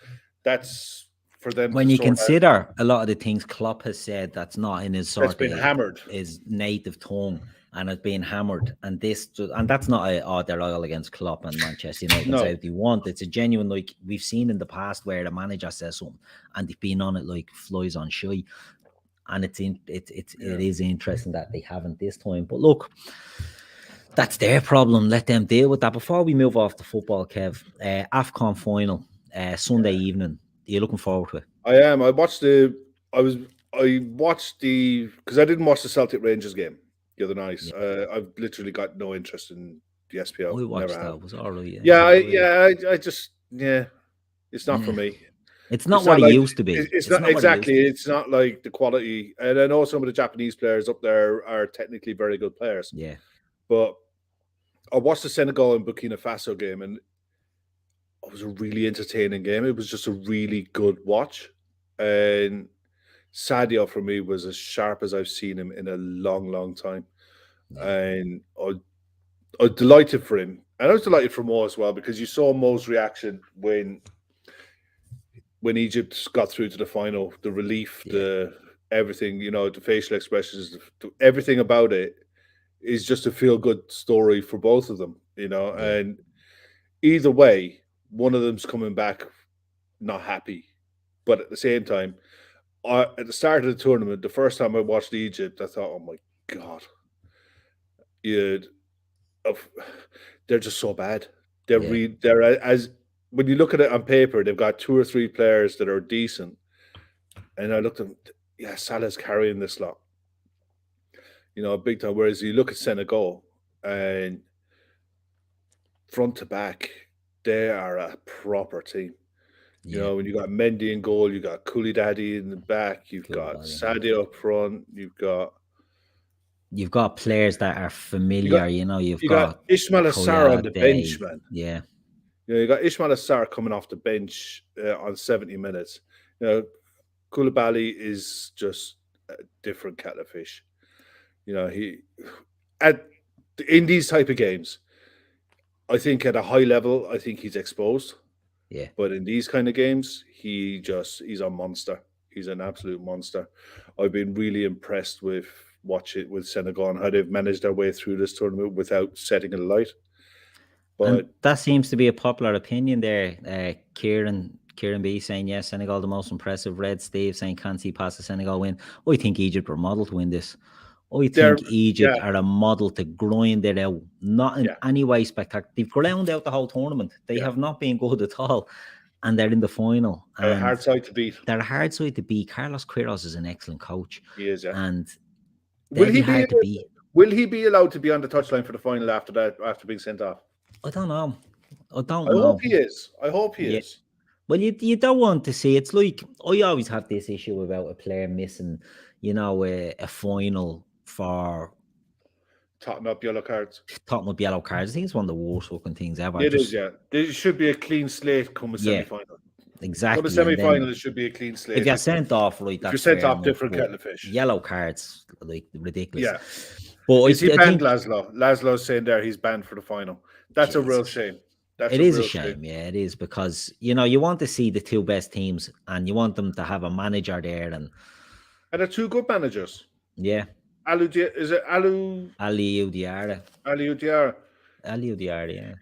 that's for them. When you consider a lot of the things Klopp has said, that's not in his sort been hammered, his native tongue, and it's being hammered. And that's not they're loyal against Klopp and Manchester United. No. That's how they want. It's a genuine, like we've seen in the past where the manager says something and they've been on it like flies on shy. And it is interesting that they haven't this time. But look, that's their problem. Let them deal with that. Before we move off the football, Kev, AFCON final, Sunday evening. Are you looking forward to it? I am. I watched because I didn't watch the Celtic Rangers game the other night. Yeah. I've literally got no interest in the SPL. We watched that. It was all right. I just it's not for me. It's not what it used to be. It's not exactly. It's not like the quality. And I know some of the Japanese players up there are technically very good players. Yeah. But I watched the Senegal and Burkina Faso game, and it was a really entertaining game. It was just a really good watch. And Sadio, for me, was as sharp as I've seen him in a long, long time. Yeah. And I was delighted for him. And I was delighted for Mo as well, because you saw Mo's reaction when Egypt got through to the final, the relief, the everything, the facial expressions, everything about it is just a feel-good story for both of them, and either way, one of them's coming back not happy. But at the same time, at the start of the tournament, the first time I watched Egypt, I thought, oh my God, they're just so bad. They're as when you look at it on paper, they've got 2 or 3 players that are decent. And I looked at them, Salah's carrying this lot. Big time. Whereas you look at Senegal and front to back, they are a proper team. When you got Mendy in goal, you got Koulibaly in the back, you've got Sadio up front, you've got players that are familiar. You've got Ismail Assar on the bench, man. Yeah. You got Ismail Assar coming off the bench on 70 minutes. Koulibaly is just a different kettle of fish. In these type of games, I think at a high level, I think he's exposed. Yeah. But in these kind of games, he's a monster. He's an absolute monster. I've been really impressed with Senegal and how they've managed their way through this tournament without setting it alight. But that seems to be a popular opinion there. Kieran B saying, yes, Senegal the most impressive. Red Steve saying, can't see past the Senegal win. I think Egypt were model to win this. I think Egypt are a model to grind it out. Not in any way spectacular. They've ground out the whole tournament. They have not been good at all. And they're in the final. They're a hard side to beat. They're a hard side to beat. Carlos Queiroz is an excellent coach. He is, yeah. And will he be allowed to be on the touchline for the final after being sent off? I don't know. I hope he is. I hope he is. Well, you don't want to see. It's like I always have this issue about a player missing, a final for totting up yellow cards. I think it's one of the worst looking things ever. It is, yeah. There should be a clean slate come a semi-final. Exactly. For the semi-final, it should be a clean slate. If you're sent off, right, if you're sent off, different kettle of fish. Yellow cards, like ridiculous. Yeah. But is he banned, Laszlo? Laszlo's saying there he's banned for the final. That's a real shame. It is a shame, yeah, it is, because you want to see the 2 best teams, and you want them to have a manager there, and they're 2 good managers. Yeah. Aliou Diarra, yeah.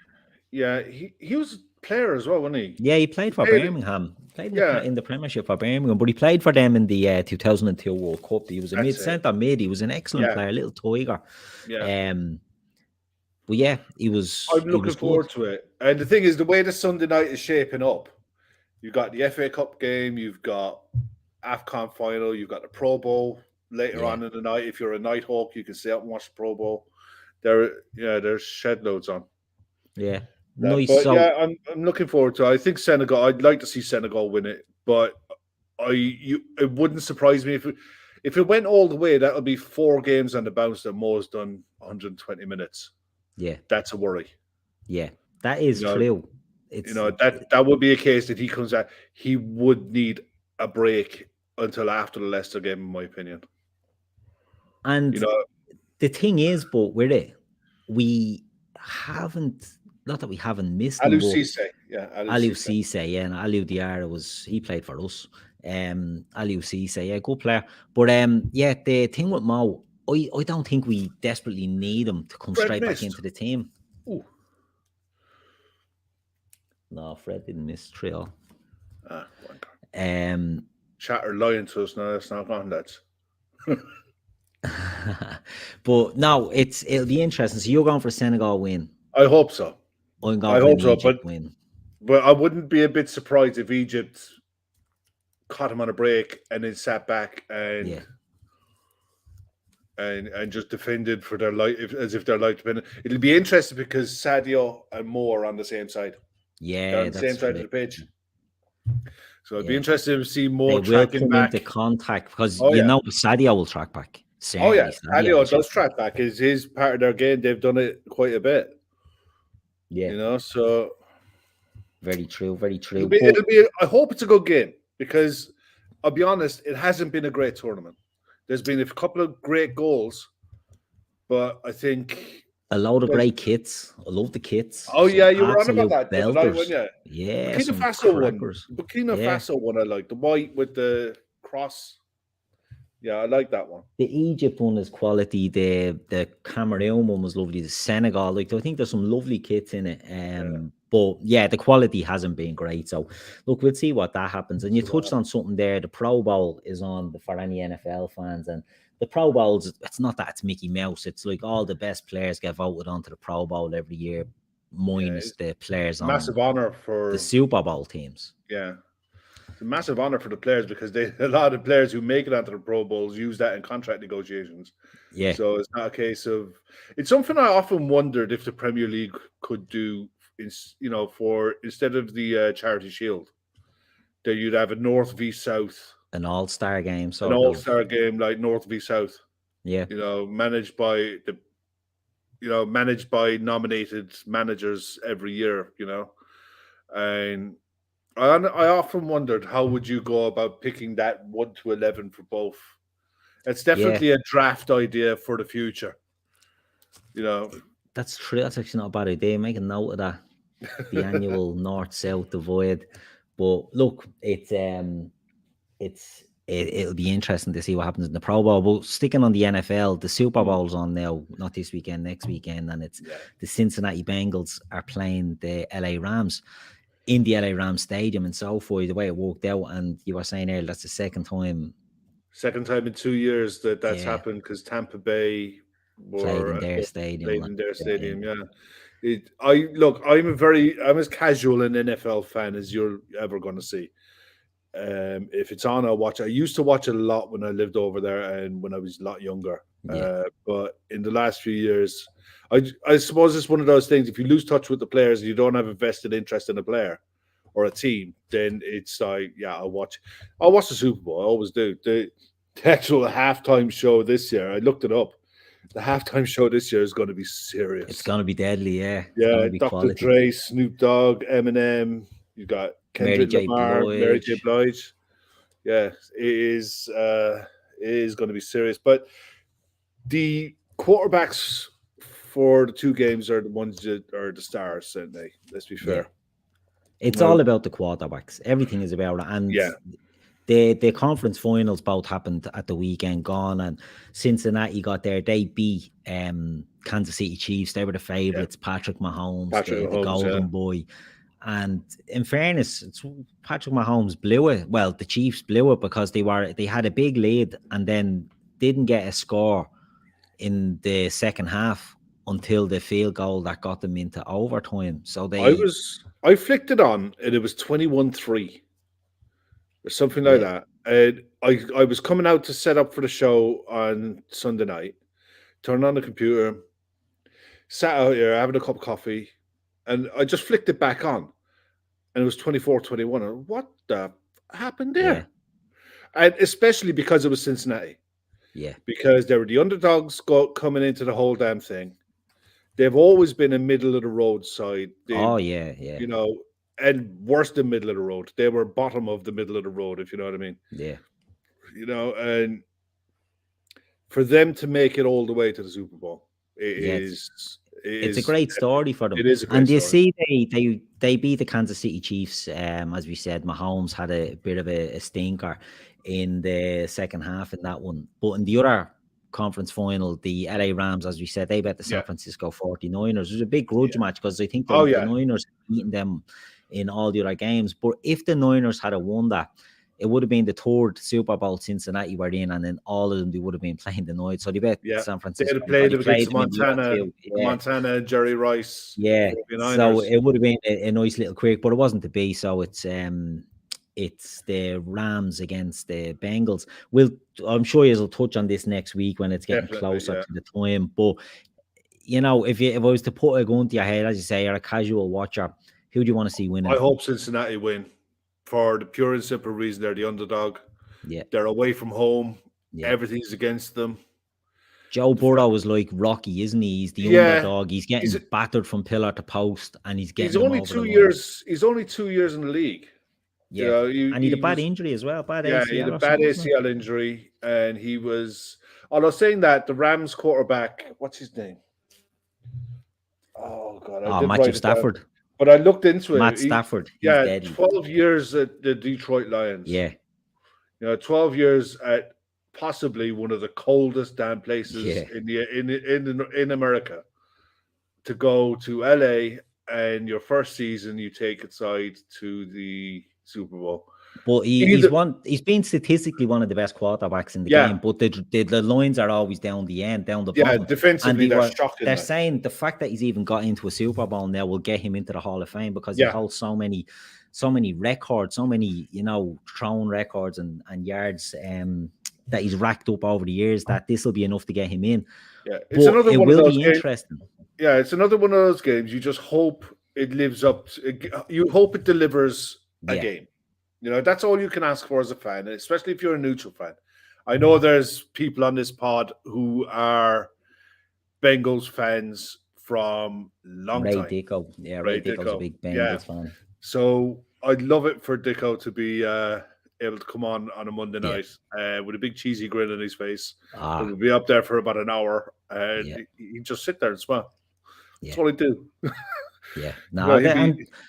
yeah. He was player as well, wasn't he? Yeah, he played for Birmingham. Played in the Premiership for Birmingham, but he played for them in the 2002 World Cup. He was a mid-centre mid. He was an excellent player, little tiger. Yeah. But yeah, he was. I'm looking forward to it. And the thing is, the way the Sunday night is shaping up, you've got the FA Cup game, you've got AFCON final, you've got the Pro Bowl later on in the night. If you're a Nighthawk, you can stay up and watch the Pro Bowl. There's shed loads on. Yeah. Nice. But I'm looking forward to it. I think Senegal, I'd like to see Senegal win it, but it wouldn't surprise me if it went all the way. That'll be 4 games on the bounce that Mo's done 120 minutes. Yeah, that's a worry. Yeah, that is true. It's, that would be a case that he comes out. He would need a break until after the Leicester game, in my opinion. And the thing is, but with it, we haven't. Not that we haven't missed him. Aliou Cisse, and Aliou Diarra he played for us. Aliou Cisse, good player. But the thing with Mo, I don't think we desperately need him to come straight back into the team. Ooh. No, Fred didn't miss 3-0. Chatter lying to us now. That's not on that. But no, it'll be interesting. So you're going for Senegal win? I hope so. I'm going for Egypt win. But I wouldn't be a bit surprised if Egypt caught him on a break and then sat back and just defended for their life as if their life depended. It'll be interesting because Sadio and Mo are on the same side. Yeah, they're on the same side of the pitch. So it'd be interesting to see Mo tracking back. Into contact because Sadio will track back. Certainly. Sadio does track back. Is his part of their game. They've done it quite a bit. Yeah, so very true. It'll be. I hope it's a good game because I'll be honest, it hasn't been a great tournament. There's been a couple of great goals, but I think a load of great kits. I love the kits. Oh yeah, you were on about that, weren't you? Yeah, Burkina Faso one I like, the white with the cross. Yeah, I like that one. The Egypt one is quality. The Cameroon one was lovely. The Senegal, I think there's some lovely kits in it. But the quality hasn't been great. So look, we'll see what that happens. And you touched on something there. The Pro Bowl is on for any NFL fans, and the Pro Bowls. It's not that it's Mickey Mouse. It's like all the best players get voted onto the Pro Bowl every year, minus the players on massive honor for the Super Bowl teams. Yeah. It's a massive honor for the players because a lot of players who make it onto the Pro Bowls use that in contract negotiations. Yeah. So it's not a case of. It's something I often wondered if the Premier League could do. For instead of the Charity Shield, that you'd have a North v South, an all-star game. So an all-star game like North v South. Yeah. Managed by nominated managers every year. And. I often wondered how would you go about picking that 1 to 11 for both. It's definitely a draft idea for the future. That's true. That's actually not a bad idea. Make a note of that. The annual North-South divide. But look, it'll be interesting to see what happens in the Pro Bowl. But sticking on the NFL, the Super Bowl's on now, not this weekend, next weekend, and it's the Cincinnati Bengals are playing the LA Rams in the LA Rams Stadium and so forth, the way it worked out. And you were saying earlier, that's the second time in 2 years that's happened because Tampa Bay played in their stadium. I'm as casual an NFL fan as you're ever going to see. If it's on, I'll watch it. I used to watch it a lot when I lived over there and when I was a lot younger. But in the last few years, I suppose it's one of those things. If you lose touch with the players and you don't have a vested interest in a player or a team, then it's like, I'll watch the Super Bowl. I always do. The actual halftime show this year, I looked it up. The halftime show this year is going to be serious. It's going to be deadly, yeah. Dr. Dre, Snoop Dogg, Eminem. You got Kendrick Lamar, Mary J. Blige. Yeah, it is going to be serious. But the quarterbacks for the two games are the ones that are the stars, aren't they? Let's be fair. It's all about the quarterbacks. Everything is about it. And the conference finals both happened at the weekend gone, and Cincinnati got there. They beat Kansas City Chiefs. They were the favourites. Patrick Mahomes, the golden boy. And in fairness, Patrick Mahomes blew it. Well, the Chiefs blew it because they had a big lead and then didn't get a score in the second half until the field goal that got them into overtime. So I flicked it on and it was 21-3 or something like that. And I was coming out to set up for the show on Sunday night, turned on the computer, sat out here having a cup of coffee, and I just flicked it back on. And it was 24-21. And what the happened there? And especially because it was Cincinnati. Yeah. Because they were the underdogs coming into the whole damn thing. They've always been a middle of the road side. You know, and worse than middle of the road. They were bottom of the middle of the road, if you know what I mean. Yeah. You know, and for them to make it all the way to the Super Bowl it's a great story for them. It is a great story. And you see, they beat the Kansas City Chiefs. As we said, Mahomes had a bit of a stinker in the second half in that one. But in the other conference final, the LA Rams, as we said, they bet the San Francisco 49ers. It was a big grudge match because I think the Niners had beaten them in all the other games. But if the Niners had won that, it would have been the third Super Bowl Cincinnati were in, and then all of them they would have been playing the night. So they bet San Francisco. They'd have played against Montana, Jerry Rice. Yeah, so it would have been a nice little quirk, but it wasn't to be. So it's the Rams against the Bengals. I'm sure you'll touch on this next week when it's getting closer to the time. But you know, if I was to put a gun to your head, as you say, you're a casual watcher, who do you want to see winning? I hope Cincinnati win. For the pure and simple reason they're the underdog. Yeah. They're away from home. Yeah. Everything's against them. Joe Burrow is like Rocky, isn't he? He's the underdog. He's getting battered from pillar to post, and he's getting. He's only 2 years. He's only 2 years in the league. Yeah, and he had a bad injury as well. He had a bad ACL injury, and he was. Although saying that, the Rams quarterback, what's his name? Oh God, Matthew Stafford. But I looked into it. Matt Stafford. He's dead. 12 years at the Detroit Lions. Yeah. 12 years at possibly one of the coldest damn places in America. To go to LA and your first season, you take it side to the Super Bowl. But he's been statistically one of the best quarterbacks in the game. But the lines are always down the bottom. Yeah, defensively, they're shocking. They're saying the fact that he's even got into a Super Bowl now will get him into the Hall of Fame because he holds so many records, so many, thrown records and yards that he's racked up over the years that this will be enough to get him in. Yeah, it's another one of those games. Interesting. Yeah, it's another one of those games. You just hope it lives up. You hope it delivers a game. That's all you can ask for as a fan, especially if you're a neutral fan. I know there's people on this pod who are Bengals fans from long time. Ray Dicko. Yeah, Ray Dicko's a big Bengals fan. So I'd love it for Dicko to be able to come on a Monday night with a big cheesy grin on his face. We'll be up there for about an hour, and he'd just sit there and smile. That's what he'd do. Yeah,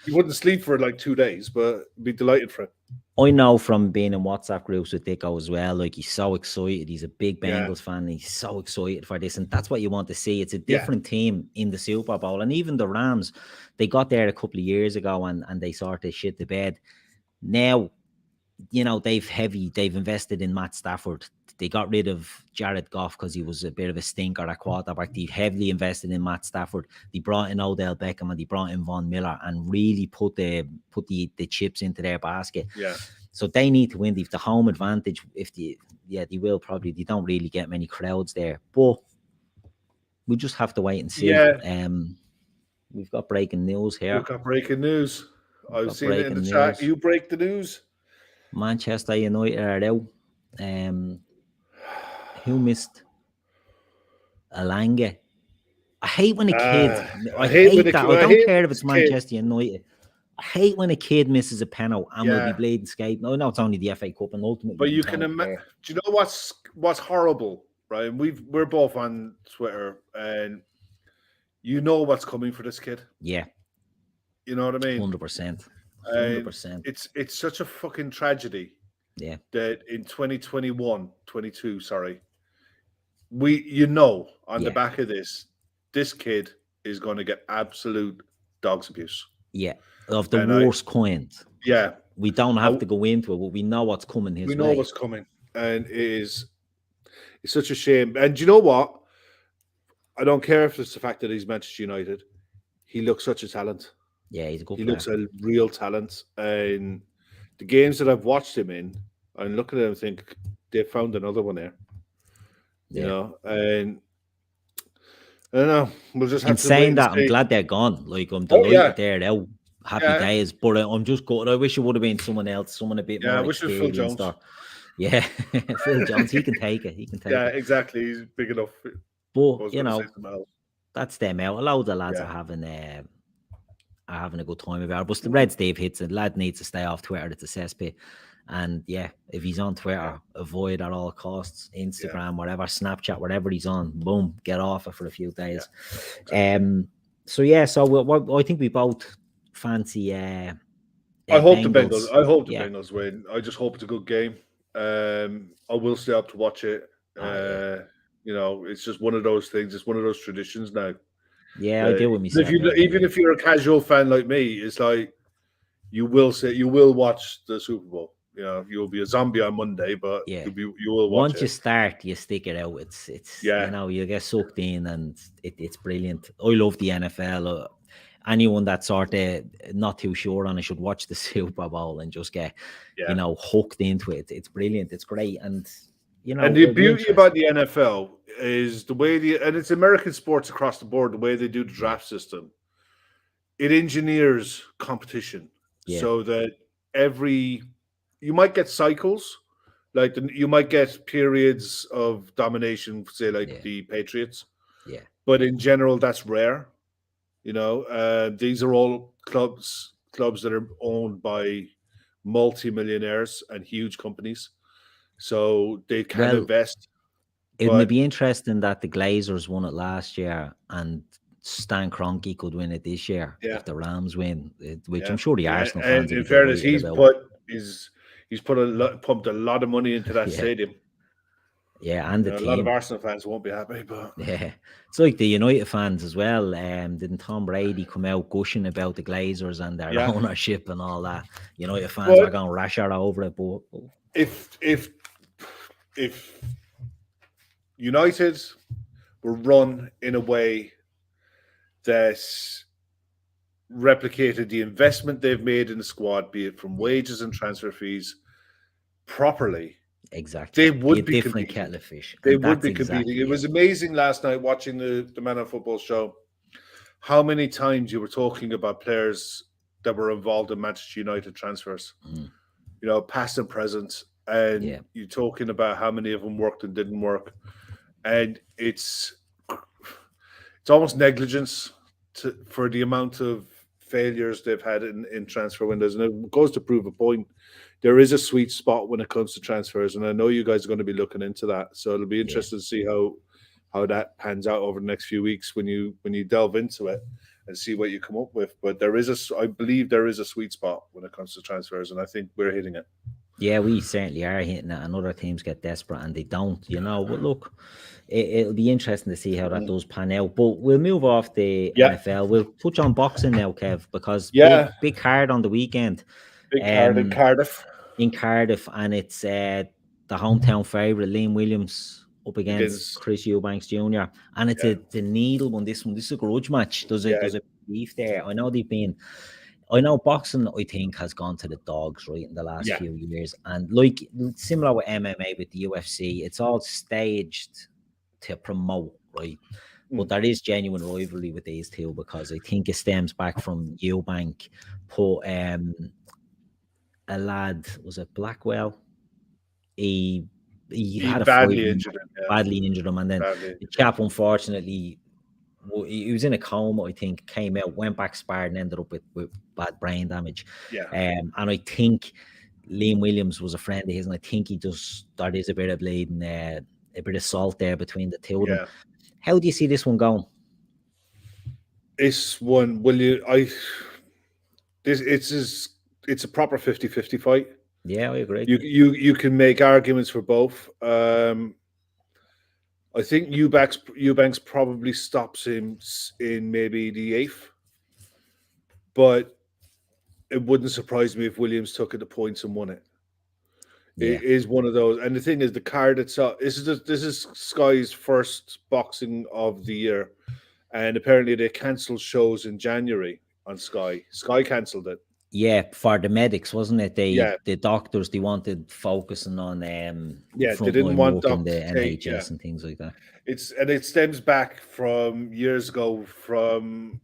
he wouldn't sleep for like 2 days, but be delighted for it. I know from being in WhatsApp groups with Dicko as well, like he's so excited. He's a big Bengals fan. And he's so excited for this, and that's what you want to see. It's a different team in the Super Bowl, and even the Rams, they got there a couple of years ago, and they sort of shit the bed. Now, they've invested in Matt Stafford. They got rid of Jared Goff because he was a bit of a stinker at quarterback. They heavily invested in Matt Stafford. They brought in Odell Beckham and they brought in Von Miller and really put the chips into their basket. Yeah. So they need to win. They've the home advantage. They will probably. They don't really get many crowds there, but we just have to wait and see. Yeah. We've got breaking news here. We've got breaking news. I've seen it in the chat. You break the news. Manchester United are out. Who missed Alanga? I hate when a kid. I hate that. I don't care if it's Manchester United. I hate when a kid misses a penalty and will be bleeding skate. No, it's only the FA Cup and ultimately. But you can imagine. Do you know what's horrible, right? We're both on Twitter, and you know what's coming for this kid. Yeah, you know what I mean. 100%. 100%. It's such a fucking tragedy. Yeah. That in 22, sorry. On the back of this kid is going to get absolute dog's abuse. Yeah, of the And worst kind. Yeah. We don't have to go into it, but we know what's coming his way. We know what's coming. And it's such a shame. And do you know what? I don't care if it's the fact that he's Manchester United. He looks such a talent. Yeah, he's a good He player. looks a real talent. And the games that I've watched him in, I look at him and think they found another one there. You know, and I don't know. We'll just have to wait and that, see. I'm glad they're gone. Like, I'm delighted they're out. Happy days. But I'm just going. I wish it would have been someone else, someone a bit more experienced. Phil Jones. Phil Jones, he can take it. He can take it. Yeah, exactly. He's big enough. But that's them out. A load of lads are having a good time about it. But the Reds, Dave hits it. Lad needs to stay off Twitter. It's a cesspit. And if he's on Twitter, avoid at all costs. Instagram, whatever, Snapchat, whatever he's on, boom, get off it for a few days. So I think we both fancy. I hope the Bengals win. I just hope it's a good game. I will stay up to watch it. You know, it's just one of those things. It's one of those traditions now. Yeah, I do with me. Even if you're a casual fan like me, it's like you will watch the Super Bowl. You know, you'll be a zombie on Monday, but you will watch Once you start, you stick it out. It's you know, you get sucked in, and it's brilliant. I love the NFL. Anyone that's sort of not too sure on it should watch the Super Bowl and just get you know, hooked into it. It's brilliant. It's great, and you know, and the beauty about the NFL is the way and it's American sports across the board. The way they do the draft system, it engineers competition so that you might get cycles, like you might get periods of domination, say like the Patriots. Yeah. But in general, that's rare. You know, these are all clubs that are owned by multi-millionaires and huge companies, so they can invest. It may be interesting that the Glazers won it last year, and Stan Kroenke could win it this year if the Rams win, which I'm sure the Arsenal fans. And in fairness, he's pumped a lot of money into that stadium. Yeah, and the team. A lot of Arsenal fans won't be happy, but it's like the United fans as well. Didn't Tom Brady come out gushing about the Glazers and their ownership and all that? United fans are going rasher over it. But if United were run in a way that replicated the investment they've made in the squad, be it from wages and transfer fees, properly. Exactly. They would be different kettle of fish. They would be competing. It was amazing last night watching the Man of Football show, how many times you were talking about players that were involved in Manchester United transfers, you know, past and present. And you're talking about how many of them worked and didn't work. And it's almost negligence for the amount of failures they've had in transfer windows. And it goes to prove a point. There is a sweet spot when it comes to transfers, and I know you guys are going to be looking into that. So it'll be interesting to see how that pans out over the next few weeks when you delve into it and see what you come up with. But I believe there is a sweet spot when it comes to transfers, and I think we're hitting it. Yeah, we certainly are hitting it, and other teams get desperate and they don't, you know. But look, it'll be interesting to see how that does pan out. But we'll move off the NFL. We'll touch on boxing now, Kev, because big card on the weekend. Big card in Cardiff. In Cardiff, and it's the hometown favourite, Liam Williams, up against Chris Eubanks Jr. And it's a needle one. This is a grudge match. There's a beef there. I know boxing, I think, has gone to the dogs, right, in the last few years. And like similar with MMA, with the UFC, it's all staged to promote, right? But there is genuine rivalry with these two, because I think it stems back from Eubank put a lad, was it Blackwell? He had a badly injured him, and then the chap, unfortunately, he was in a coma, I think, came out, went back, sparred, and ended up with bad brain damage. And I think Liam Williams was a friend of his, and I think there is a bit of bleeding, a bit of salt there between the two of them. How do you see this one going? This one, it's a proper 50-50 fight. Yeah, I agree. You can make arguments for both. I think Eubanks probably stops him in maybe the 8th, but it wouldn't surprise me if Williams took it to points and won it. Yeah. It is one of those, and the thing is, the card itself. This is Sky's first boxing of the year, and apparently they cancelled shows in January on Sky. Sky cancelled it. Yeah, for the medics, wasn't it? Yeah. The doctors, they wanted focusing on they frontline didn't want work in the doctors to take- NHS and things like that. It stems back from years ago, from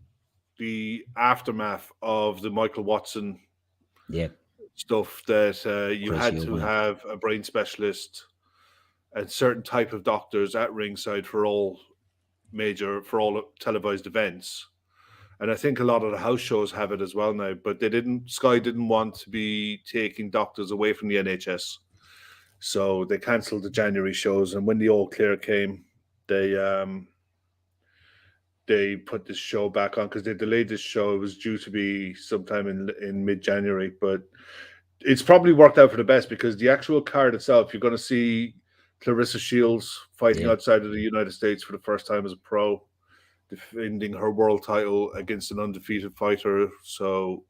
the aftermath of the Michael Watson Yeah, stuff, that you Chris had to Eubank. have a brain specialist and certain type of doctors at ringside for all televised events. And I think a lot of the house shows have it as well now, but Sky didn't want to be taking doctors away from the NHS. So they cancelled the January shows, and when the all clear came, they put this show back on because they delayed this show. It was due to be sometime in mid-January, but it's probably worked out for the best, because the actual card itself, you're going to see Clarissa Shields fighting outside of the United States for the first time as a pro, defending her world title against an undefeated fighter. So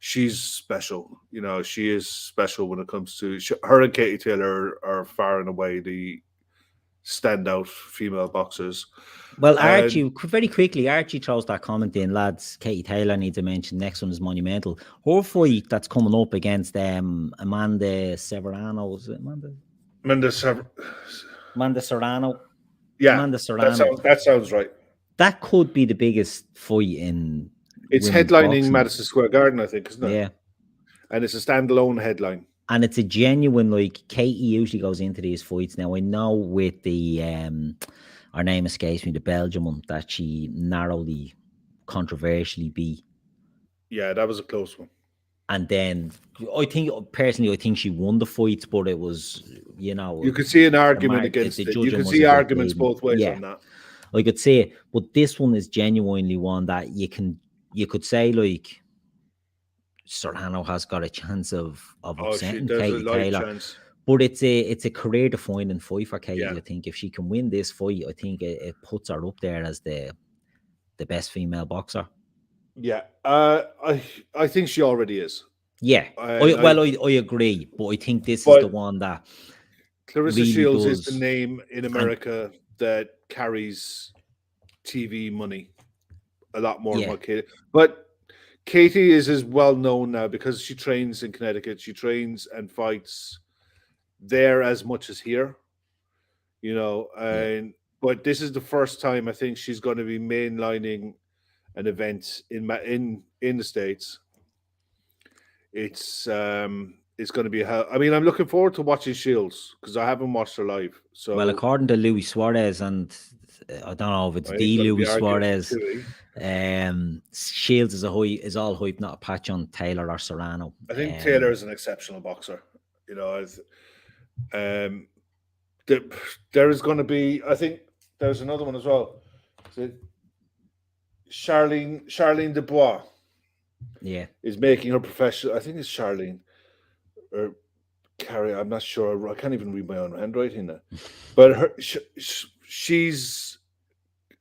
she's special. You know, she is special when it comes to her and Katie Taylor are far and away the standout female boxers. Well, Archie, very quickly, Archie throws that comment in, lads. Katie Taylor needs to mention. Next one is monumental. Her fight that's coming up against Amanda Severano. Is it Amanda? Amanda Serrano. Yeah, Amanda Serrano. That sounds right. That could be the biggest fight in. It's headlining boxing. Madison Square Garden, I think, isn't it? Yeah. And it's a standalone headline. And it's a genuine, like, Katie usually goes into these fights. Now, I know with the, her name escapes me, the Belgian one, that she narrowly, controversially beat. Yeah, that was a close one. And then, I think she won the fight, but it was, you know. You could see an argument against it. You could see arguments both ways on that. I could say, but this one is genuinely one that you could say, like, Serrano has got a chance of upsetting Katie Taylor. But it's a career defining fight for Katie. I think if she can win this fight, I think it puts her up there as the best female boxer. Yeah, I think she already is. Yeah, I agree, but I think this is the one that Clarissa really Shields is the name in America that carries TV money a lot more than Katie. But Katie is as well known now because she trains in Connecticut. She trains and fights there as much as here, you know. And but this is the first time I think she's going to be mainlining an event in the States. It's going to be I mean, I'm looking forward to watching Shields because I haven't watched her live. So, well, according to Luis Suarez, and I don't know if it's the Luis Suarez, Shields is all hype, not a patch on Taylor or Serrano. I think Taylor is an exceptional boxer. You know, there is going to be. I think there's another one as well. Is it Charlene Dubois? Yeah, is making her professional. I think it's Charlene or Carrie. I'm not sure. I can't even read my own handwriting now. But she's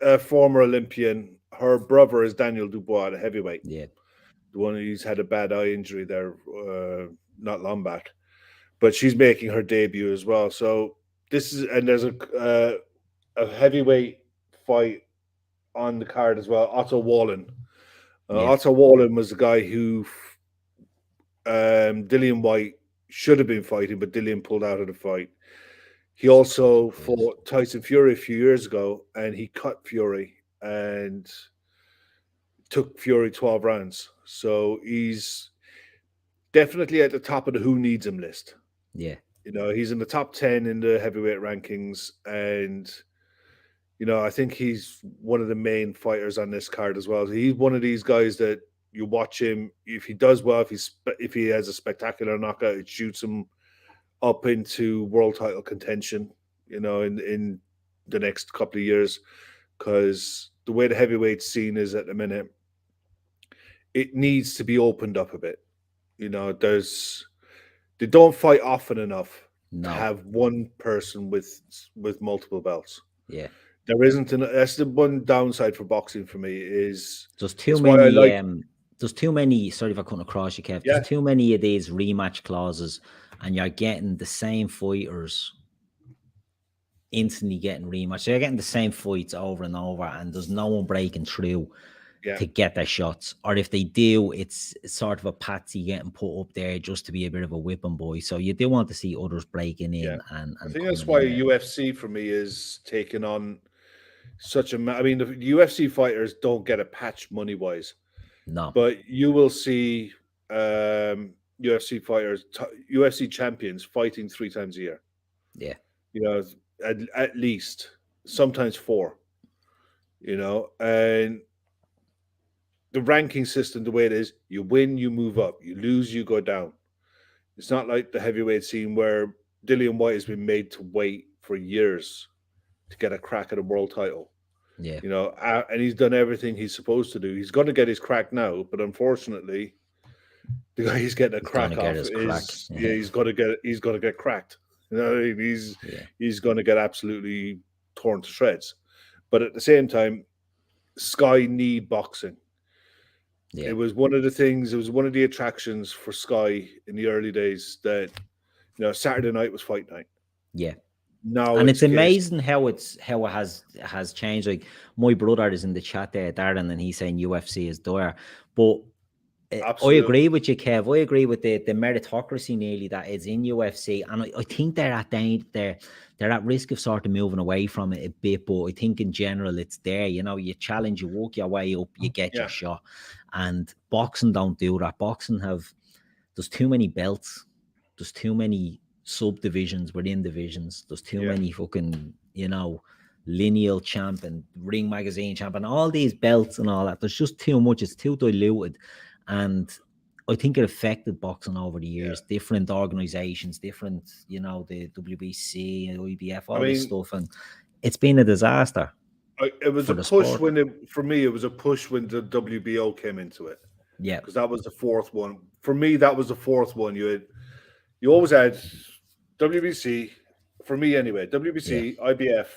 a former Olympian. Her brother is Daniel Dubois, the heavyweight. Yeah, the one who's had a bad eye injury there not long back. But she's making her debut as well. So this is, and there's a heavyweight fight on the card as well. Otto Wallin. Otto Wallin was the guy who Dillian White should have been fighting, but Dillian pulled out of the fight. He also fought Tyson Fury a few years ago, and he cut Fury and took Fury 12 rounds. So he's definitely at the top of the who needs him list. Yeah. You know, he's in the top 10 in the heavyweight rankings, and you know, I think he's one of the main fighters on this card as well. He's one of these guys that you watch him. If he does well, if he has a spectacular knockout, it shoots him up into world title contention, you know, in the next couple of years. Because the way the heavyweight scene is at the minute, it needs to be opened up a bit. You know, they don't fight often enough to have one person with multiple belts. Yeah. There isn't. That's the one downside for boxing for me is there's too many there's too many. Sorry if I couldn't across you, Kev. Yeah. There's too many of these rematch clauses, and you're getting the same fighters instantly getting rematch. So you're getting the same fights over and over, and there's no one breaking through to get their shots. Or if they do, it's sort of a patsy getting put up there just to be a bit of a whipping boy. So you do want to see others breaking in and I think that's why UFC for me is taking on such a. I mean, the UFC fighters don't get a patch money wise. No, but you will see UFC fighters, UFC champions fighting 3 times a year. Yeah, you know, at least sometimes 4. And the ranking system, the way it is, you win, you move up, you lose, you go down. It's not like the heavyweight scene where Dillian White has been made to wait for years to get a crack at a world title. Yeah. And he's done everything he's supposed to do. He's going to get his crack now, but unfortunately, the guy he's getting a crack off is he's going to get cracked. He's going to get absolutely torn to shreds. But at the same time, Sky need boxing. Yeah. It was one of the things. It was one of the attractions for Sky in the early days that Saturday night was fight night. Yeah. Now and it's amazing how it has changed. Like my brother is in the chat there, Darren, and he's saying UFC is there. But absolutely. I agree with you, Kev. I agree with the meritocracy nearly that is in UFC, and I think they're at risk of sort of moving away from it a bit. But I think in general it's there. You challenge, you work your way up, you get your shot. And boxing don't do that. Boxing there's too many belts. There's too many subdivisions within divisions. There's too many fucking, lineal champ and Ring Magazine champ and all these belts and all that. There's just too much. It's too diluted. And I think it affected boxing over the years. Different organizations, different, the WBC and IBF, all this stuff. And it's been a disaster. It was a push for me, it was a push when the WBO came into it. Yeah. Because that was the 4th one. For me, that was the 4th one. You always had WBC, for me anyway, WBC, IBF,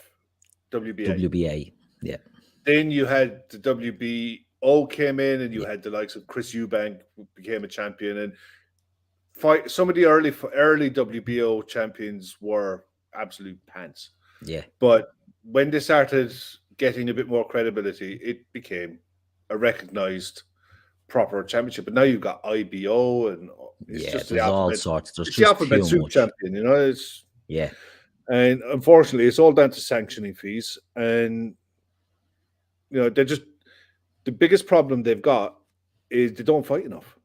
WBA. WBA, yeah. Then you had the WBO came in, and you had the likes of Chris Eubank who became a champion, and some of the early WBO champions were absolute pants. Yeah. But when they started getting a bit more credibility, it became a recognized proper championship. But now you've got IBO, and it's just there's all sorts. There's the alphabet soup champion, It's and unfortunately, it's all down to sanctioning fees, and they're just the biggest problem they've got is they don't fight enough.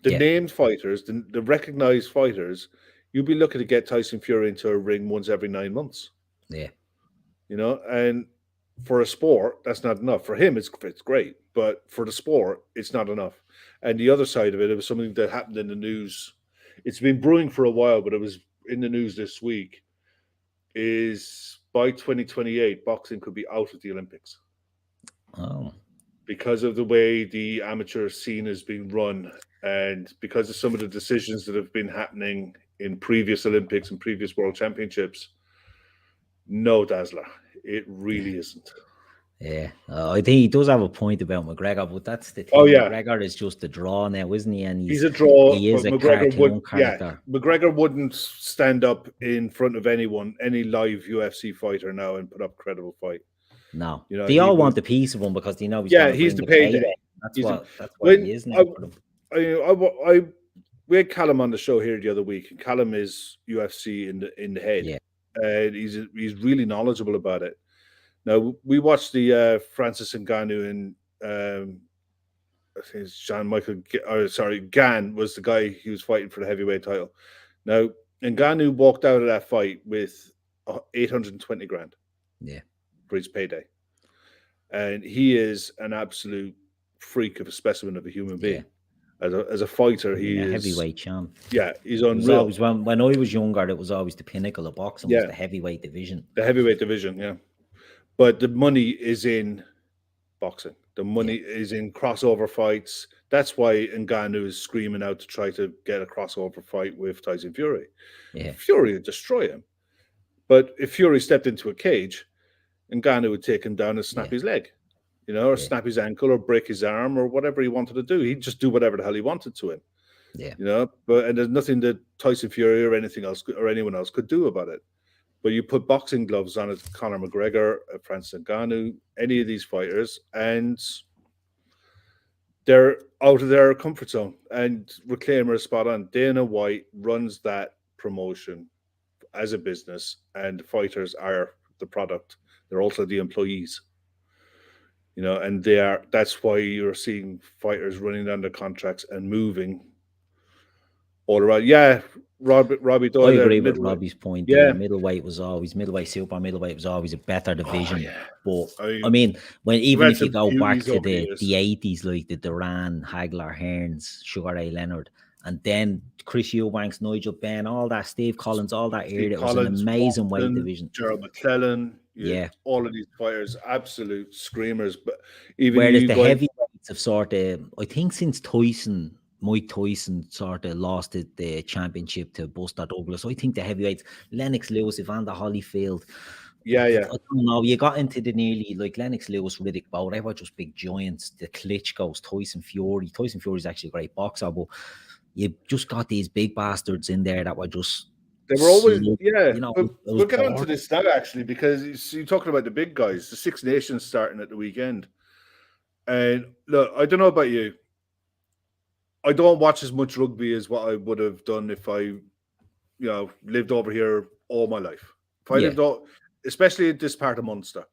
The named fighters, the recognized fighters, you'll be looking to get Tyson Fury into a ring once every 9 months. Yeah, and for a sport, that's not enough. For him, it's great, but for the sport, it's not enough. And the other side of it was something that happened in the news. It's been brewing for a while, but it was in the news this week. Is by 2028, boxing could be out of the Olympics. Oh. Because of the way the amateur scene has been run, and because of some of the decisions that have been happening in previous Olympics and previous World Championships. No, Dazzler, it really isn't. Yeah, I think he does have a point about McGregor, but that's the thing. Oh, yeah. McGregor is just a draw now, isn't he? And he's a draw. He is a cartoon character. Yeah, McGregor wouldn't stand up in front of any live UFC fighter now and put up a credible fight. No, they all want the piece of him because they know he's he's the payday. That's what he is now. We had Callum on the show here the other week, and Callum is UFC in the head. Yeah. And he's really knowledgeable about it. Now, we watched the Francis Ngannou and I think it's Gan was the guy he was fighting for the heavyweight title. Now, Ngannou walked out of that fight with 820 grand. Yeah. For his payday. And he is an absolute freak of a specimen of a human being. Yeah. As a fighter, he is heavyweight champ. Yeah, he's unreal. Always, when I was younger, it was always the pinnacle of boxing. Was the heavyweight division. The heavyweight division, yeah. But the money is in boxing. The money is in crossover fights. That's why Ngannou is screaming out to try to get a crossover fight with Tyson Fury. Yeah. Fury would destroy him. But if Fury stepped into a cage, Ngannou would take him down and snap his leg. or snap his ankle or break his arm or whatever he wanted to do. He'd just do whatever the hell he wanted to him. Yeah. And there's nothing that Tyson Fury or anything else or anyone else could do about it. But you put boxing gloves on it, Conor McGregor, Francis Ngannou, any of these fighters, and they're out of their comfort zone. And Reclaimer is spot on. Dana White runs that promotion as a business, and the fighters are the product. They're also the employees. And that's why you're seeing fighters running under contracts and moving all around. Yeah, Robbie Doyle. I agree with Robbie's point Yeah. there. Middleweight, super middleweight was always a better division. But I mean, even if you go back to the 80s, like the Duran, Hagler, Hearns, Sugar Ray Leonard, and then Chris Eubanks, Nigel Benn, all that, Steve Collins, all that era, it was an amazing weight division. Gerald McClellan, all of these fighters, absolute screamers. But even whereas the heavyweights have sort of, I think since Mike Tyson sort of lost the championship to Buster Douglas, I think the heavyweights, Lennox Lewis, Evander Holyfield. Yeah. I don't know. You got into the nearly like Lennox Lewis, Riddick Bowe, they were just big giants. The Klitschko's, Tyson Fury. Tyson Fury is actually a great boxer, but you just got these big bastards in there that were just. They were always, we'll get onto this now actually, because you're talking about the big guys, the Six Nations starting at the weekend. And look, I don't know about you. I don't watch as much rugby as what I would have done if I, lived over here all my life. If I lived especially in this part of Munster,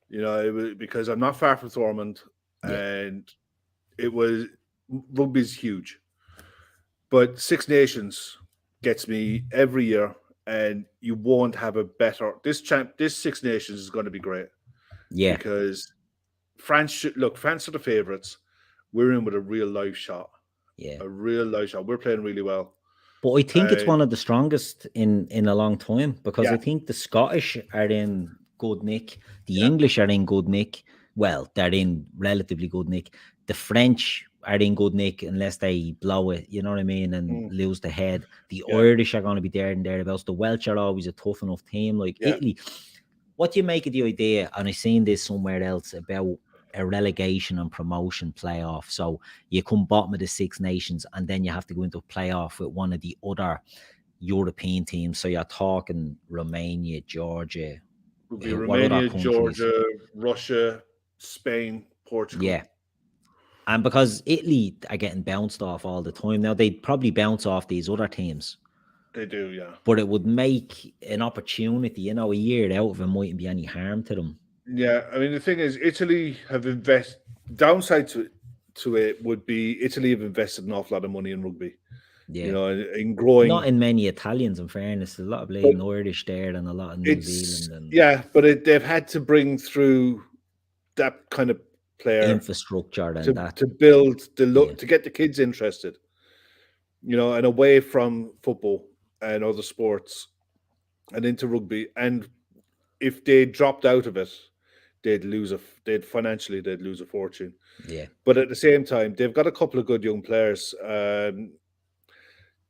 because I'm not far from Thomond, and rugby's huge. But Six Nations gets me every year, and you won't have a better. This Six Nations is going to be great. Yeah, because France are the favourites. We're in with a real live shot. Yeah, a real live shot. We're playing really well. But I think it's one of the strongest in a long time, because I think the Scottish are in good nick. The English are in good nick. Well, they're in relatively good nick. The French are in good nick unless they blow it, you know what I mean, and lose the head. The Irish are going to be there and thereabouts. The Welsh are always a tough enough team. Like Italy. What do you make of the idea, and I've seen this somewhere else, about a relegation and promotion playoff? So you come bottom of the Six Nations, and then you have to go into a playoff with one of the other European teams. So you're talking Romania, Georgia. Would be Romania, Georgia, Russia, Spain, Portugal. Yeah. And because Italy are getting bounced off all the time now, they'd probably bounce off these other teams. They do, yeah. But it would make an opportunity, a year out of it mightn't be any harm to them. Yeah, I mean, the thing is, Italy have invested. Downside to it would be Italy have invested an awful lot of money in rugby. Yeah, in growing. Not in many Italians, in fairness. A lot of Irish there, and a lot of New Zealand. But they've had to bring through that kind of player infrastructure and that to build to get the kids interested. And away from football and other sports, and into rugby. And if they dropped out of it, they'd lose a fortune. Yeah. But at the same time, they've got a couple of good young players.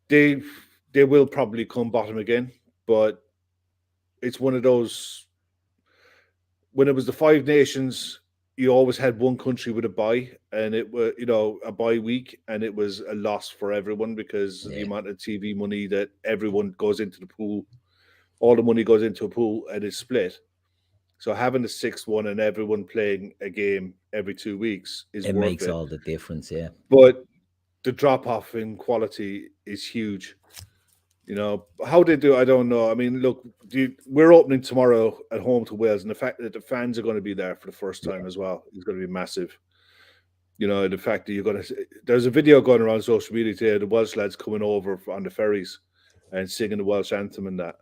They will probably come bottom again, but it's one of those. When it was the Five Nations, you always had one country with a bye, and it was a bye week, and it was a loss for everyone because of the amount of TV money that everyone goes into the pool. All the money goes into a pool and it's split. So having the 6-1 and everyone playing a game every 2 weeks it makes all the difference, yeah. But the drop off in quality is huge. How they do, I don't know. I mean, look, we're opening tomorrow at home to Wales, and the fact that the fans are going to be there for the first time as well is going to be massive. The fact that there's a video going around social media today, the Welsh lads coming over on the ferries and singing the Welsh anthem and that.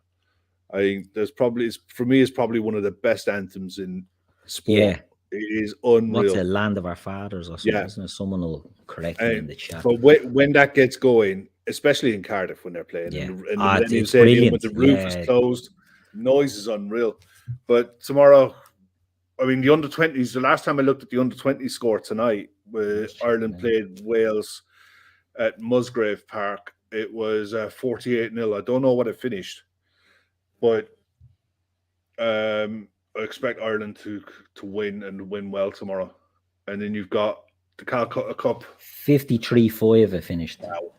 I think it's probably one of the best anthems in sport. Yeah. It is unreal. What's it, Land of Our Fathers or something, isn't it? Someone will correct me in the chat. But when that gets going, especially in Cardiff when they're playing, and it's brilliant. When the roof is closed, noise is unreal. But tomorrow, I mean, the under-20s, the last time I looked at the under-20 score tonight, where Ireland played Wales at Musgrave Park, it was 48-0. I don't know what it finished. But I expect Ireland to win and win well tomorrow. And then you've got the Calcutta Cup. 53-5 it finished. Wow.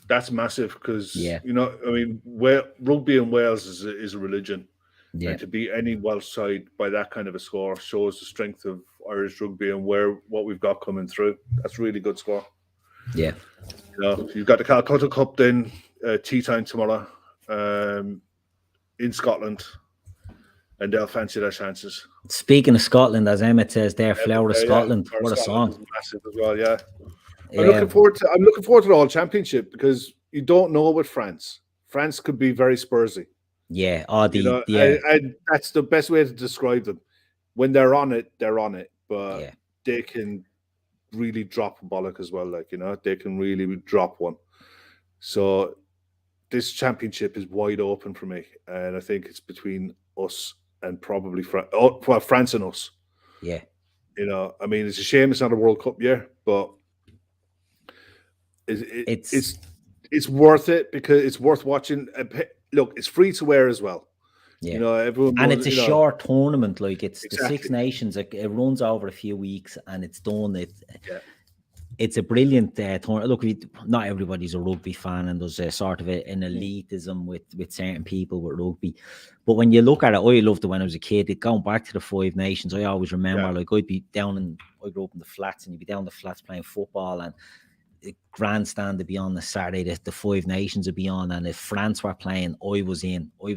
That's massive because, Yeah. you know, I mean, rugby in Wales is a religion. Yeah. And to beat any Welsh side by that kind of a score shows the strength of Irish rugby and what we've got coming through. That's a really good score. Yeah. You know, you've got the Calcutta Cup then, tea time tomorrow in Scotland, and they'll fancy their chances. Speaking of Scotland, as Emmett says there, Flower of Scotland. Yeah. What a song. Is massive as well, yeah. I'm looking forward to the All Championship because you don't know with France. France could be very Spursy. Yeah. And that's the best way to describe them. When they're on it, but they can really drop a bollock as well. Like, you know, they can really drop one. So this championship is wide open for me, and I think it's between us and probably France and us. Yeah. You know, I mean, it's a shame it's not a World Cup year, but it's worth it because it's worth watching. Look, it's free to wear as well. Yeah. You know, everyone and it's a short tournament. Like it's the Six Nations. It runs over a few weeks and it's done. It's a brilliant tournament. Look, not everybody's a rugby fan, and there's a sort of an elitism with certain people with rugby. But when you look at it, I loved it when I was a kid. Going back to the Five Nations, I always remember, like, I grew up in the flats, and you'd be down the flats playing football, and the grandstand would be on the Saturday, the Five Nations would be on, and if France were playing, I was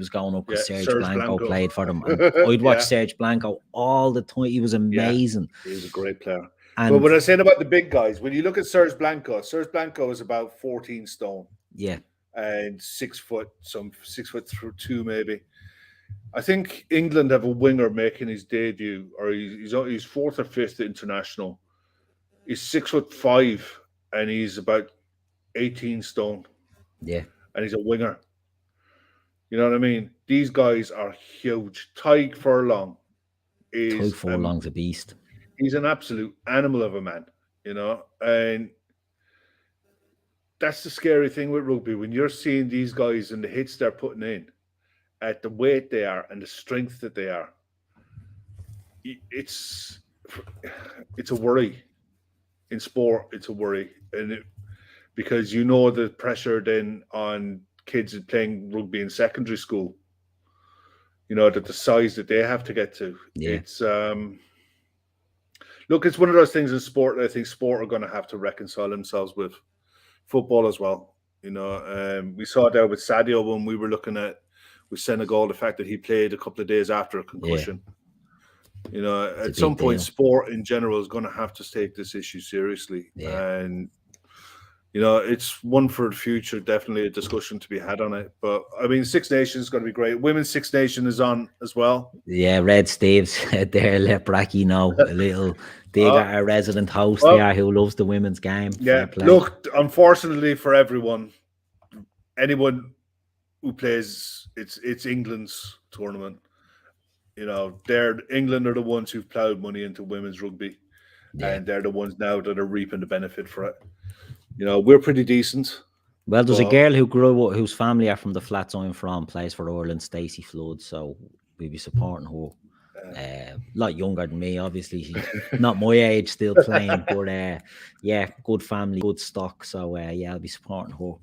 going up because Serge Blanco played for them, and I'd watch Serge Blanco all the time. He was amazing. He was a great player. But what I was saying about the big guys, when you look at Serge Blanco is about 14 stone. Yeah. And 6 foot, 6'2" maybe. I think England have a winger making his debut, or he's fourth or fifth international. He's 6'5", and he's about 18 stone. Yeah. And he's a winger. You know what I mean? These guys are huge. Tyg Furlong Furlong's a beast. He's an absolute animal of a man, you know, and that's the scary thing with rugby. When you're seeing these guys and the hits they're putting in at the weight they are and the strength that they are, it's a worry. In sport, it's a worry. Because you know the pressure then on kids playing rugby in secondary school, you know, that the size that they have to get to. Yeah. It's look, it's one of those things in sport that I think sport are going to have to reconcile themselves with. Football as well. You know, we saw that with Sadio when we were looking at with Senegal, the fact that he played a couple of days after a concussion. Yeah. You know, at some point, sport in general is going to have to take this issue seriously. Yeah. And, you know, it's one for the future, definitely a discussion to be had on it. But, I mean, Six Nations is going to be great. Women's Six Nation is on as well. Yeah, Red Steve's there, let Bracky know a little. They got a resident host there who loves the women's game. Yeah, look, unfortunately for everyone, anyone who plays, it's England's tournament. You know, England are the ones who've ploughed money into women's rugby, and they're the ones now that are reaping the benefit for it. You know, we're pretty decent. Well, there's a girl who grew up, whose family are from the flats I'm from, plays for Ireland, Stacey Flood, so we'll be supporting her. A lot younger than me, obviously. She's not my age, still playing, but good family, good stock. So I'll be supporting her.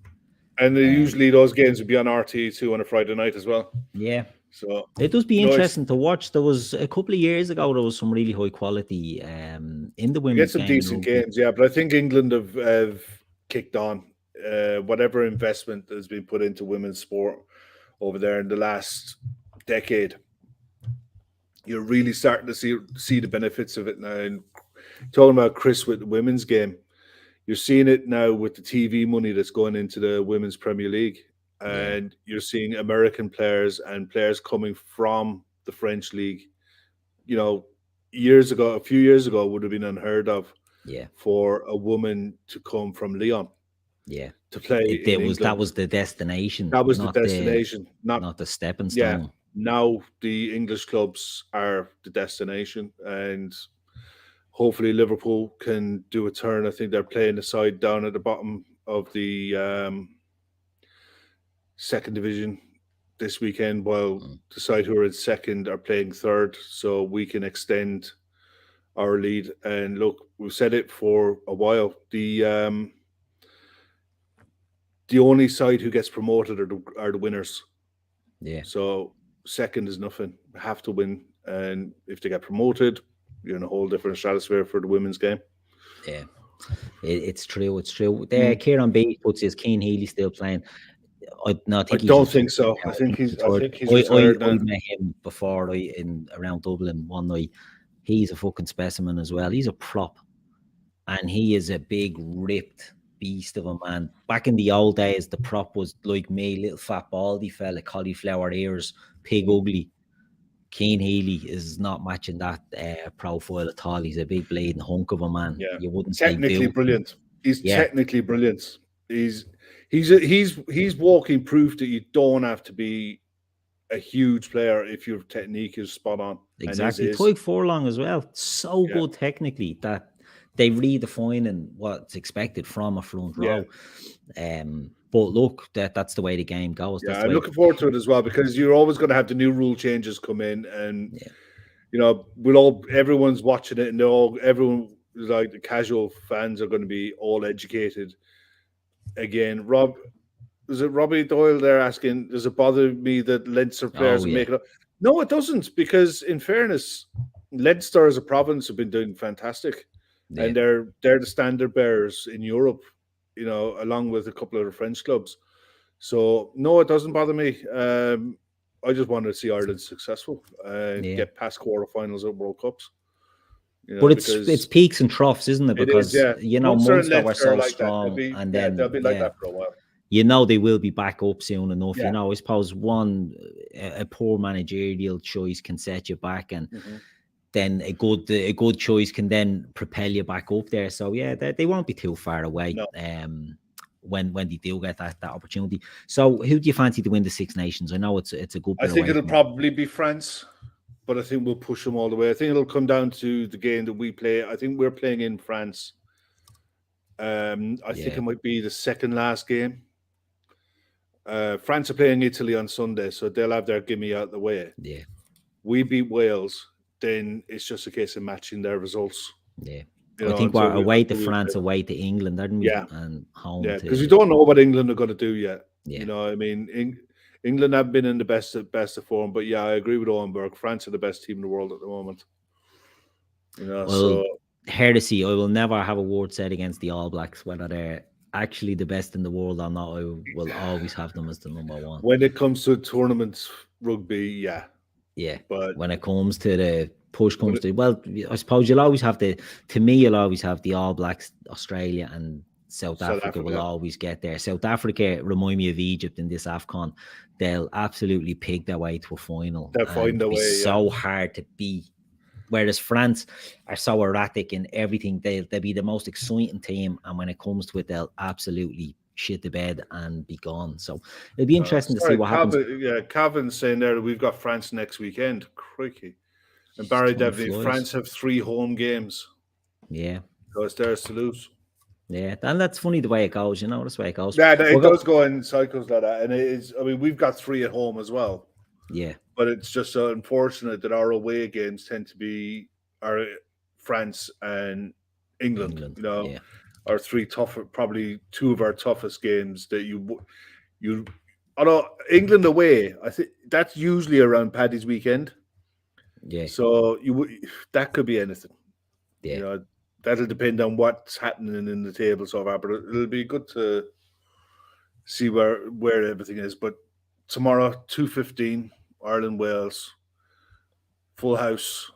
And usually those games would be on RT2 on a Friday night as well. Yeah. So it does be interesting to watch. There was a couple of years ago, there was some really high quality in the women's game. Get some decent games, yeah. But I think England have kicked on. Whatever investment has been put into women's sport over there in the last decade, you're really starting to see the benefits of it now. And talking about Chris with the women's game, you're seeing it now with the TV money that's going into the Women's Premier League. And you're seeing American players and players coming from the French league. You know, a few years ago, would have been unheard of for a woman to come from Lyon. Yeah. To play. That was the destination. That was the destination. Not the stepping stone. Yeah. Now the English clubs are the destination, and hopefully Liverpool can do a turn. I think they're playing the side down at the bottom of the second division this weekend, while the side who are in second are playing third, so we can extend our lead. And look, we've said it for a while. The only side who gets promoted are the winners. Yeah. So second is nothing. We have to win, and if they get promoted, you're in a whole different stratosphere for the women's game. Yeah, it's true. It's true. There, Kieran B puts his Keane Healy still playing. I don't think so. I think he's retired now. I met him before around Dublin one night. He's a fucking specimen as well. He's a prop, and he is a big ripped beast of a man. Back in the old days, the prop was like me, little fat baldy fella, cauliflower ears, pig ugly. Keane Healy is not matching that profile at all. He's a big bleeding hunk of a man. Yeah, you wouldn't technically brilliant. He's technically brilliant. He's walking proof that you don't have to be a huge player if your technique is spot on. Exactly. Toig Furlong as well. So good technically that they redefine what's expected from a front row. But look, that's the way the game goes. Yeah, I'm looking forward to it as well, because you're always going to have the new rule changes come in, and you know, everyone's watching it, and everyone like the casual fans are going to be all educated. Again, is it Robbie Doyle there asking, does it bother me that Leinster players are making up? No, it doesn't, because in fairness, Leinster as a province have been doing fantastic, and they're the standard bearers in Europe, you know, along with a couple of the French clubs. So no, it doesn't bother me. I just wanted to see Ireland successful and get past quarterfinals at World Cups. You know, but it's peaks and troughs, isn't it? Because you know, Munster were so strong, and then they'll be like that for a while. You know, they will be back up soon enough. You know, I suppose a poor managerial choice can set you back, and then a good choice can then propel you back up there. So yeah, they won't be too far away. No. When they do get that opportunity. So who do you fancy to win the Six Nations? I know it's a good. I think it'll probably be France, but I think we'll push them all the way. I think it'll come down to the game that we play. I think we're playing in France. I think it might be the second last game. France are playing Italy on Sunday, so they'll have their gimme out the way. Yeah. We beat Wales, then it's just a case of matching their results. Yeah. I think we're away to France, away to England, aren't we? Yeah. And home. Yeah, because we don't know what England are going to do yet. Yeah. You know, I mean, England have been in the best of form, but yeah, I agree with Owenberg. France are the best team in the world at the moment. You know, so heresy. I will never have a word said against the All Blacks, whether they're actually the best in the world or not. I will always have them as the number one. When it comes to tournaments, rugby, yeah. But when it comes to the push comes to, well, I suppose you'll always have you'll always have the All Blacks, Australia and South Africa will always get there. South Africa remind me of Egypt in this AFCON. They'll absolutely pig their way to a final. They'll find a way. So hard to beat. Whereas France are so erratic in everything. They'll be the most exciting team, and when it comes to it, they'll absolutely shit the bed and be gone. So it'll be interesting to see what happens. Yeah, Calvin's saying there that we've got France next weekend. Crikey. And Barry Devlin, France have 3 home games. Yeah. So it's theirs to lose. Yeah, and that's funny the way it goes, you know, that's the way it goes. Yeah, it does go in cycles like that. And it is, I mean, we've got 3 at home as well. Yeah. But it's just unfortunate that our away games tend to be France and England. You know, our 3 tougher, probably 2 of our toughest games that you although England away, I think that's usually around Paddy's weekend. Yeah. So that could be anything. Yeah. You know, that'll depend on what's happening in the table so far, but it'll be good to see where everything is. But tomorrow, 2:15, Ireland, Wales, full house.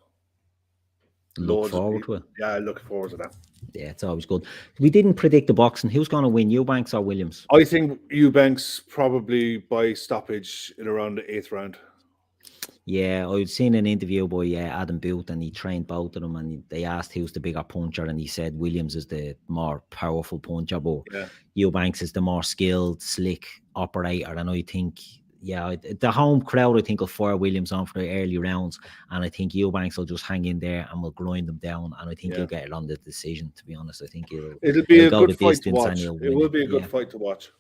Look forward to it. Yeah, looking forward to that. Yeah, it's always good. We didn't predict the boxing. Who's going to win, Eubanks or Williams? I think Eubanks probably by stoppage in around the 8th round. Yeah, I've seen an interview by Adam Booth, and he trained both of them, and they asked who's the bigger puncher, and he said Williams is the more powerful puncher, but Eubanks is the more skilled, slick operator, and I think, the home crowd, I think, will fire Williams on for the early rounds, and I think Eubanks will just hang in there and will grind them down, and I think he'll get it on the decision, to be honest. I think it'll be a good fight to watch. It will be a good fight to watch.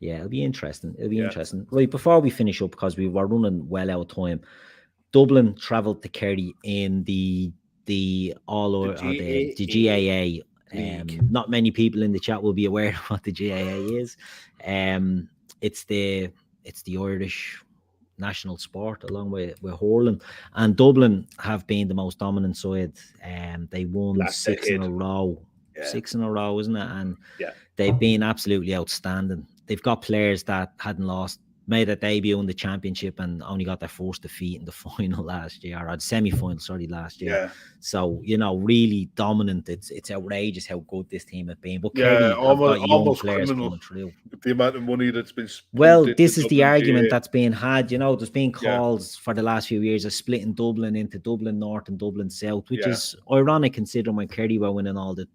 Yeah, it'll be interesting. It'll be interesting. Right, before we finish up, because we were running well out of time, Dublin travelled to Kerry in the GAA. Not many people in the chat will be aware of what the GAA is. It's the Irish national sport, along with hurling, and Dublin have been the most dominant side. They won Last 6 decade. in a row. 6 in a row, isn't it? And Yeah, they've been absolutely outstanding. They've got players that hadn't lost, made a debut in the championship and only got their first defeat in the final last year, or the semi-final, last year. Yeah. So, really dominant. It's outrageous how good this team have been. But Yeah, Kerry have got young almost players criminal. coming through. The amount of money that's been Well, pumped this into is the Dublin argument GAA. that's being had. There's been calls for the last few years of splitting Dublin into Dublin North and Dublin South, which is ironic considering when Kerry were winning all the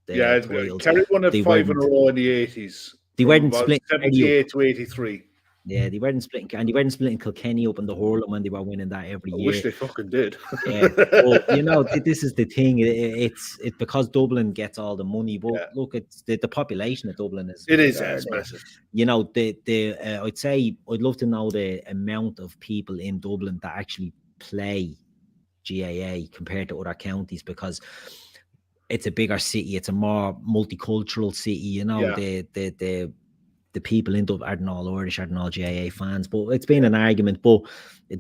titles. Kerry won it 5 in a row in the 80s. They weren't splitting 78 to 83. Yeah, they weren't splitting, and they weren't splitting Kilkenny up in the hurling when they were winning that every year. I wish they fucking did. Yeah, but this is the thing. It's because Dublin gets all the money. But look, it's the population of Dublin is. It's massive. I'd say I'd love to know the amount of people in Dublin that actually play GAA compared to other counties, because it's a bigger city. It's a more multicultural city. The people in Dublin aren't all Irish, aren't all GAA fans, but it's been an argument. But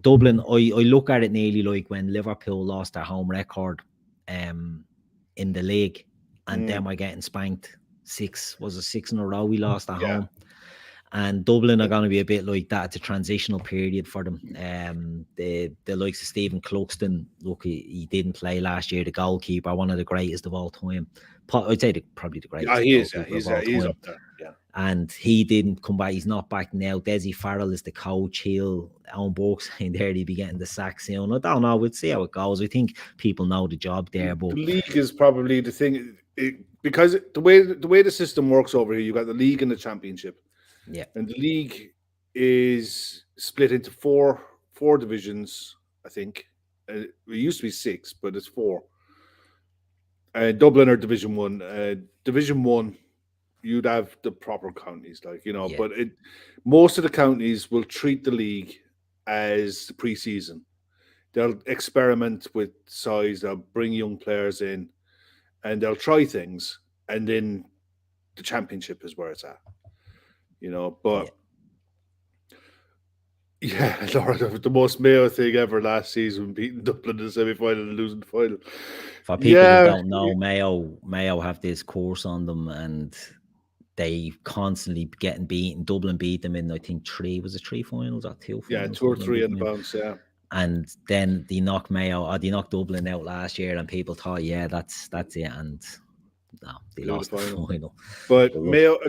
Dublin, I look at it nearly like when Liverpool lost their home record in the league, and then we're getting spanked 6 in a row we lost at home. And Dublin are going to be a bit like that. It's a transitional period for them. The likes of Stephen Cluxton, look, he didn't play last year, the goalkeeper, one of the greatest of all time. I'd say probably the greatest. Yeah, he is. He's up there. Yeah. And he didn't come back. He's not back now. Desi Farrell is the coach. He'll own books in there. He'll be getting the sack soon. I don't know. We'll see how it goes. I think people know the job there. But the league is probably the thing, because the way the system works over here, you got the league and the championship. Yeah. And the league is split into four divisions, I think. It used to be 6, but it's 4. Dublin are Division 1. Division 1, you'd have the proper counties, but most of the counties will treat the league as the pre-season. They'll experiment with size, they'll bring young players in, and they'll try things, and then the championship is where it's at. But Laura, the most Mayo thing ever last season, beating Dublin in the semi-final and losing the final. For people who don't know, Mayo have this course on them, and they constantly getting beaten. Dublin beat them in, I think, 3 finals or 2 finals? Yeah, 2 or 3 in the bounce, And then they knocked Dublin out last year, and people thought, that's it, and no, they lost the final. But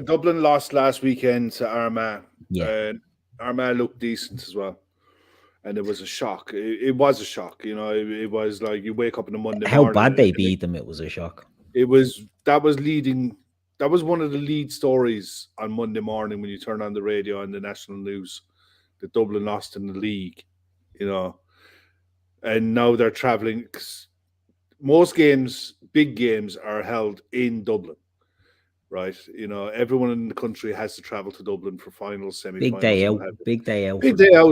Dublin lost last weekend to Armagh. Yeah. Armagh looked decent as well. And it was a shock. It was a shock. It was like you wake up in the Monday morning. How bad they beat them, it was a shock. That was one of the lead stories on Monday morning when you turn on the radio and the national news, that Dublin lost in the league, And now they're travelling. Most games, big games, are held in Dublin, right? Everyone in the country has to travel to Dublin for finals, semi-finals. Big day out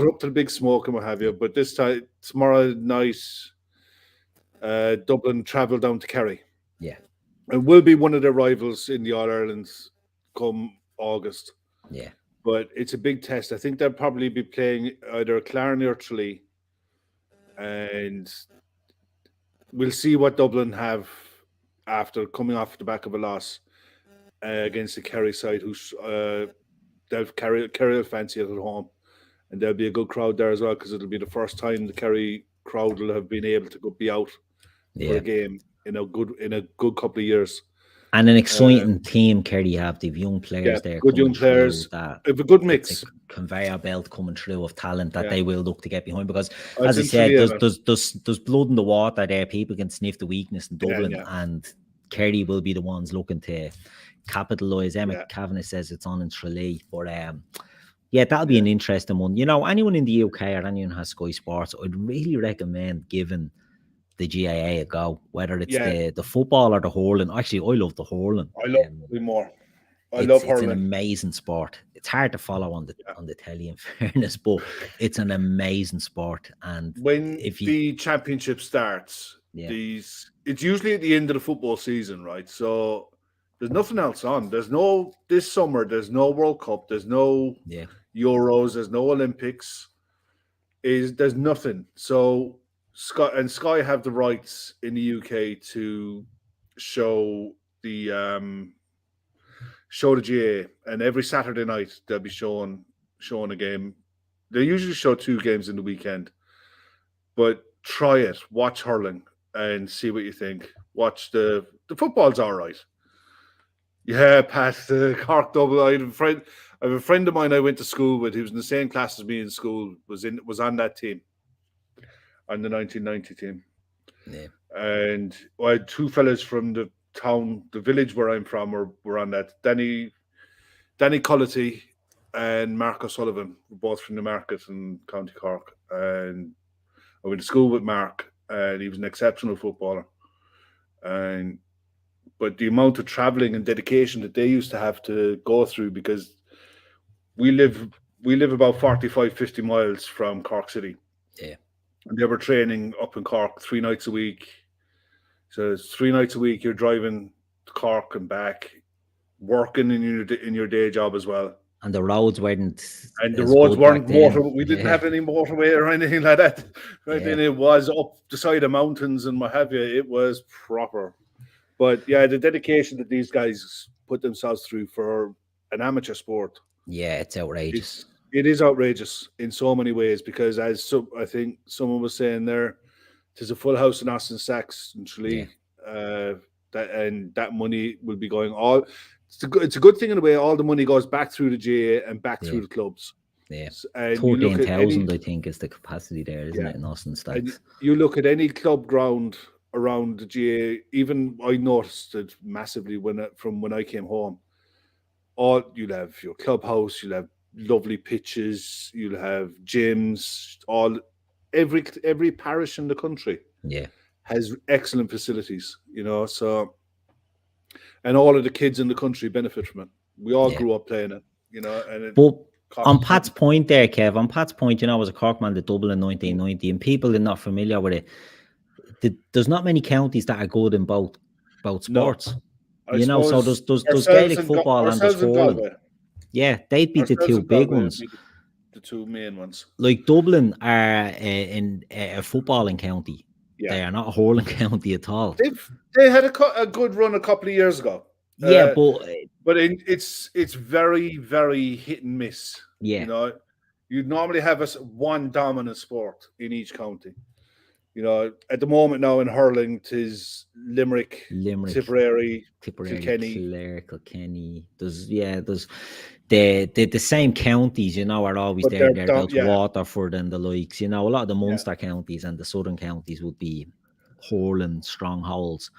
up to the big smoke and what have you. But this time, tomorrow night, Dublin travel down to Kerry. Yeah. And will be one of their rivals in the All-Irelands come August. Yeah. But it's a big test. I think they'll probably be playing either Clarny or Tralee. And we'll see what Dublin have after coming off the back of a loss against the Kerry side, who's Kerry will fancy it at home, and there'll be a good crowd there as well, because it'll be the first time the Kerry crowd will have been able to be out for a game in a good couple of years. And an exciting team Kerry have. They've young players there. Good young players. They have a good mix. A conveyor belt coming through of talent that they will look to get behind, because, as I said, there's blood in the water there. People can sniff the weakness in Dublin, and Kerry will be the ones looking to capitalise. Emma Kavanagh says it's on in Tralee. But that'll be an interesting one. Anyone in the UK or anyone who has Sky Sports, I'd really recommend giving the GAA a go, whether it's the football or the hurling. Actually, I love the hurling. I love it more. I love It's hurling. an amazing sport. It's hard to follow on the telly, in fairness, but it's an amazing sport. And when if the championship starts, it's usually at the end of the football season, right? So there's nothing else on. This summer, there's no World Cup, there's no Euros, there's no Olympics. There's nothing. So Sky have the rights in the UK to show the GA, and every Saturday night they'll be showing a game. They usually show 2 games in the weekend. But try it. Watch hurling and see what you think. Watch the football's all right. Yeah, Pat, the Cork double. I have a friend of mine I went to school with. He was in the same class as me in school. Was on that team, on the 1990 team. Yeah. And I had 2 fellas from the village where I'm from were on that. Danny Cullity and Mark O'Sullivan were both from the Market in County Cork. And I went to school with Mark, and he was an exceptional footballer. But the amount of traveling and dedication that they used to have to go through, because we live about 45, 50 miles from Cork City. Yeah. And they were training up in Cork 3 nights a week. So it's 3 nights a week you're driving to Cork and back, working in your day job as well. And the roads weren't. And the roads weren't we didn't have any motorway or anything like that. Right then, it was up the side of mountains and what have you. It was proper. But yeah, the dedication that these guys put themselves through for an amateur sport. Yeah, it's outrageous. It is outrageous in so many ways, because I think someone was saying there, there's a full house in Austin Sachs in Tralee, that money will be going all. It's a good thing in a way. All the money goes back through the GA and back through the clubs. Yeah, 13,000 I think is the capacity there, isn't it, in Austin Stacks? You look at any club ground around the GA. Even I noticed it massively when I came home. You'll have your clubhouse, you'll have lovely pitches, you'll have gyms. Every parish in the country, has excellent facilities. So. And all of the kids in the country benefit from it. We all grew up playing it, But on Pat's point there, Kev, I was a Cork man that doubled in 1990, and people are not familiar with it. There's not many counties that are good in both sports. No. So there's Gaelic football and there's hurling. Yeah, they'd be the 2 big ones. The 2 main ones. Like Dublin are in a footballing county. Yeah. They are not a hurling county at all. They had a good run a couple of years ago. Yeah, but it's very, very hit and miss. Yeah, you'd normally have one dominant sport in each county. At the moment now in hurling, it is Limerick, Tipperary, Kilkenny. Clare, Kilkenny. There's the same counties, are always there. There's Waterford and the likes. A lot of the Munster counties and the southern counties would be hurling strongholds.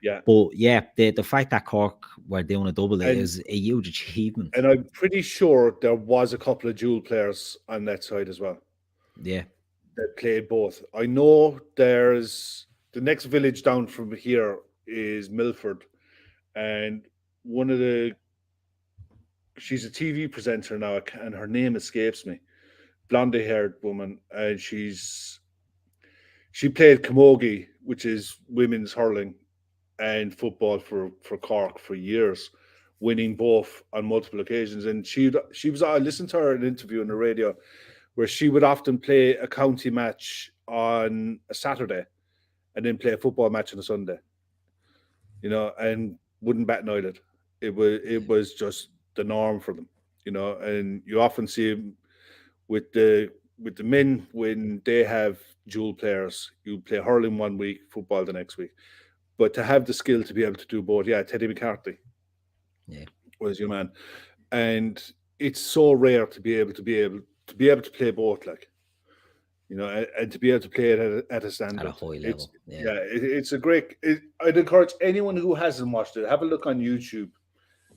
Yeah. But the fact that Cork were doing a double is a huge achievement. And I'm pretty sure there was a couple of dual players on that side as well. Yeah. That played both. I know there's the next village down from here is Milford, and she's a TV presenter now, and her name escapes me. Blonde-haired woman, and she played camogie, which is women's hurling and football for Cork for years, winning both on multiple occasions. And I listened to her in an interview on the radio, where she would often play a county match on a Saturday and then play a football match on a Sunday, and wouldn't bat an eyelid. It was just the norm for them, and you often see them with the men when they have dual players. You play hurling one week, football the next week. But to have the skill to be able to do both, Teddy McCarthy was your man. And it's so rare to be able to play both, and to be able to play it at a standard. At a high level. It's a great. I'd encourage anyone who hasn't watched it, have a look on YouTube.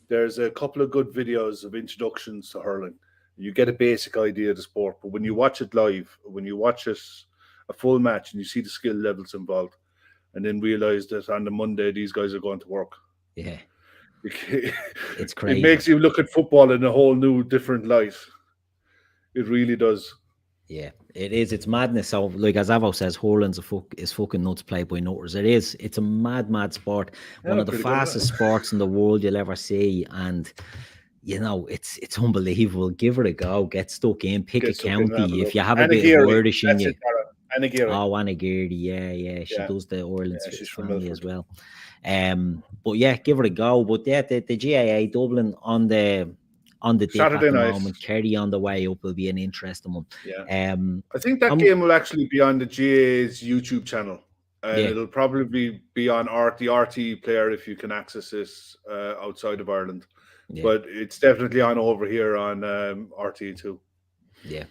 There's a couple of good videos of introductions to hurling. You get a basic idea of the sport, but when you watch it live, when you watch it a full match and you see the skill levels involved, and then realize that on the Monday these guys are going to work. Yeah. It's crazy. It makes you look at football in a whole new, different light. It really does. Yeah, it is. It's madness. So, like as Avo says, hurling's is fucking nuts played by nutters. It is. It's a mad sport. One of the fastest sports in the world you'll ever see, and it's unbelievable. Give it a go. Get stuck in. Pick a county if you have a bit of Irish in you. Enquiries. Yeah. She does the Ireland family as well. But yeah, give it a go. But yeah, the GAA Dublin on the dip Saturday at the night. moment. Kerry on the way up will be an interesting one. Yeah. I think that game will actually be on the GAA's YouTube channel. And it'll probably be on the RT player if you can access this outside of Ireland. Yeah. But it's definitely on over here on RT too. Yeah.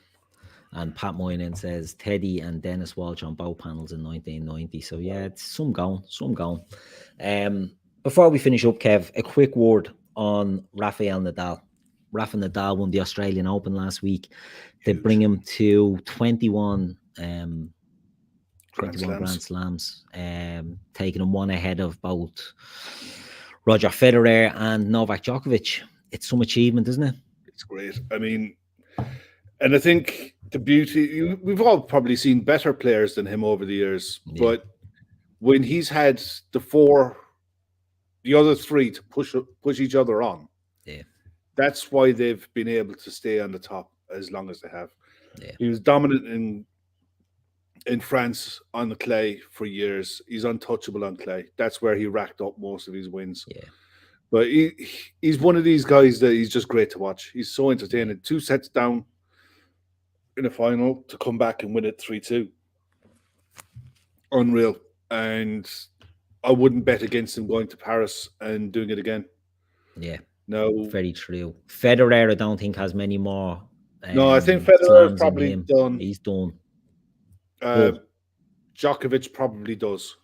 And Pat Moynihan says Teddy and Dennis Walsh on both panels in 1990. So yeah, it's some going. Before we finish up, Kev, a quick word on Rafael Nadal. Rafa Nadal won the Australian Open last week. They bring him to 21 Grand Slams, taking him one ahead of both Roger Federer and Novak Djokovic. It's some achievement, isn't it? It's great. I mean, and I think the beauty, we've all probably seen better players than him over the years, but when he's had the other three to push each other on, that's why they've been able to stay on the top as long as they have. Yeah. He was dominant in France on the clay for years. He's untouchable on clay. That's where he racked up most of his wins. Yeah. But he's one of these guys that he's just great to watch. He's so entertaining. 2 sets down in a final to come back and win it 3-2. Unreal. And I wouldn't bet against him going to Paris and doing it again. Yeah. No. Very true. Federer, I don't think, has many more. No, I think Federer is probably done. He's done. Djokovic probably does.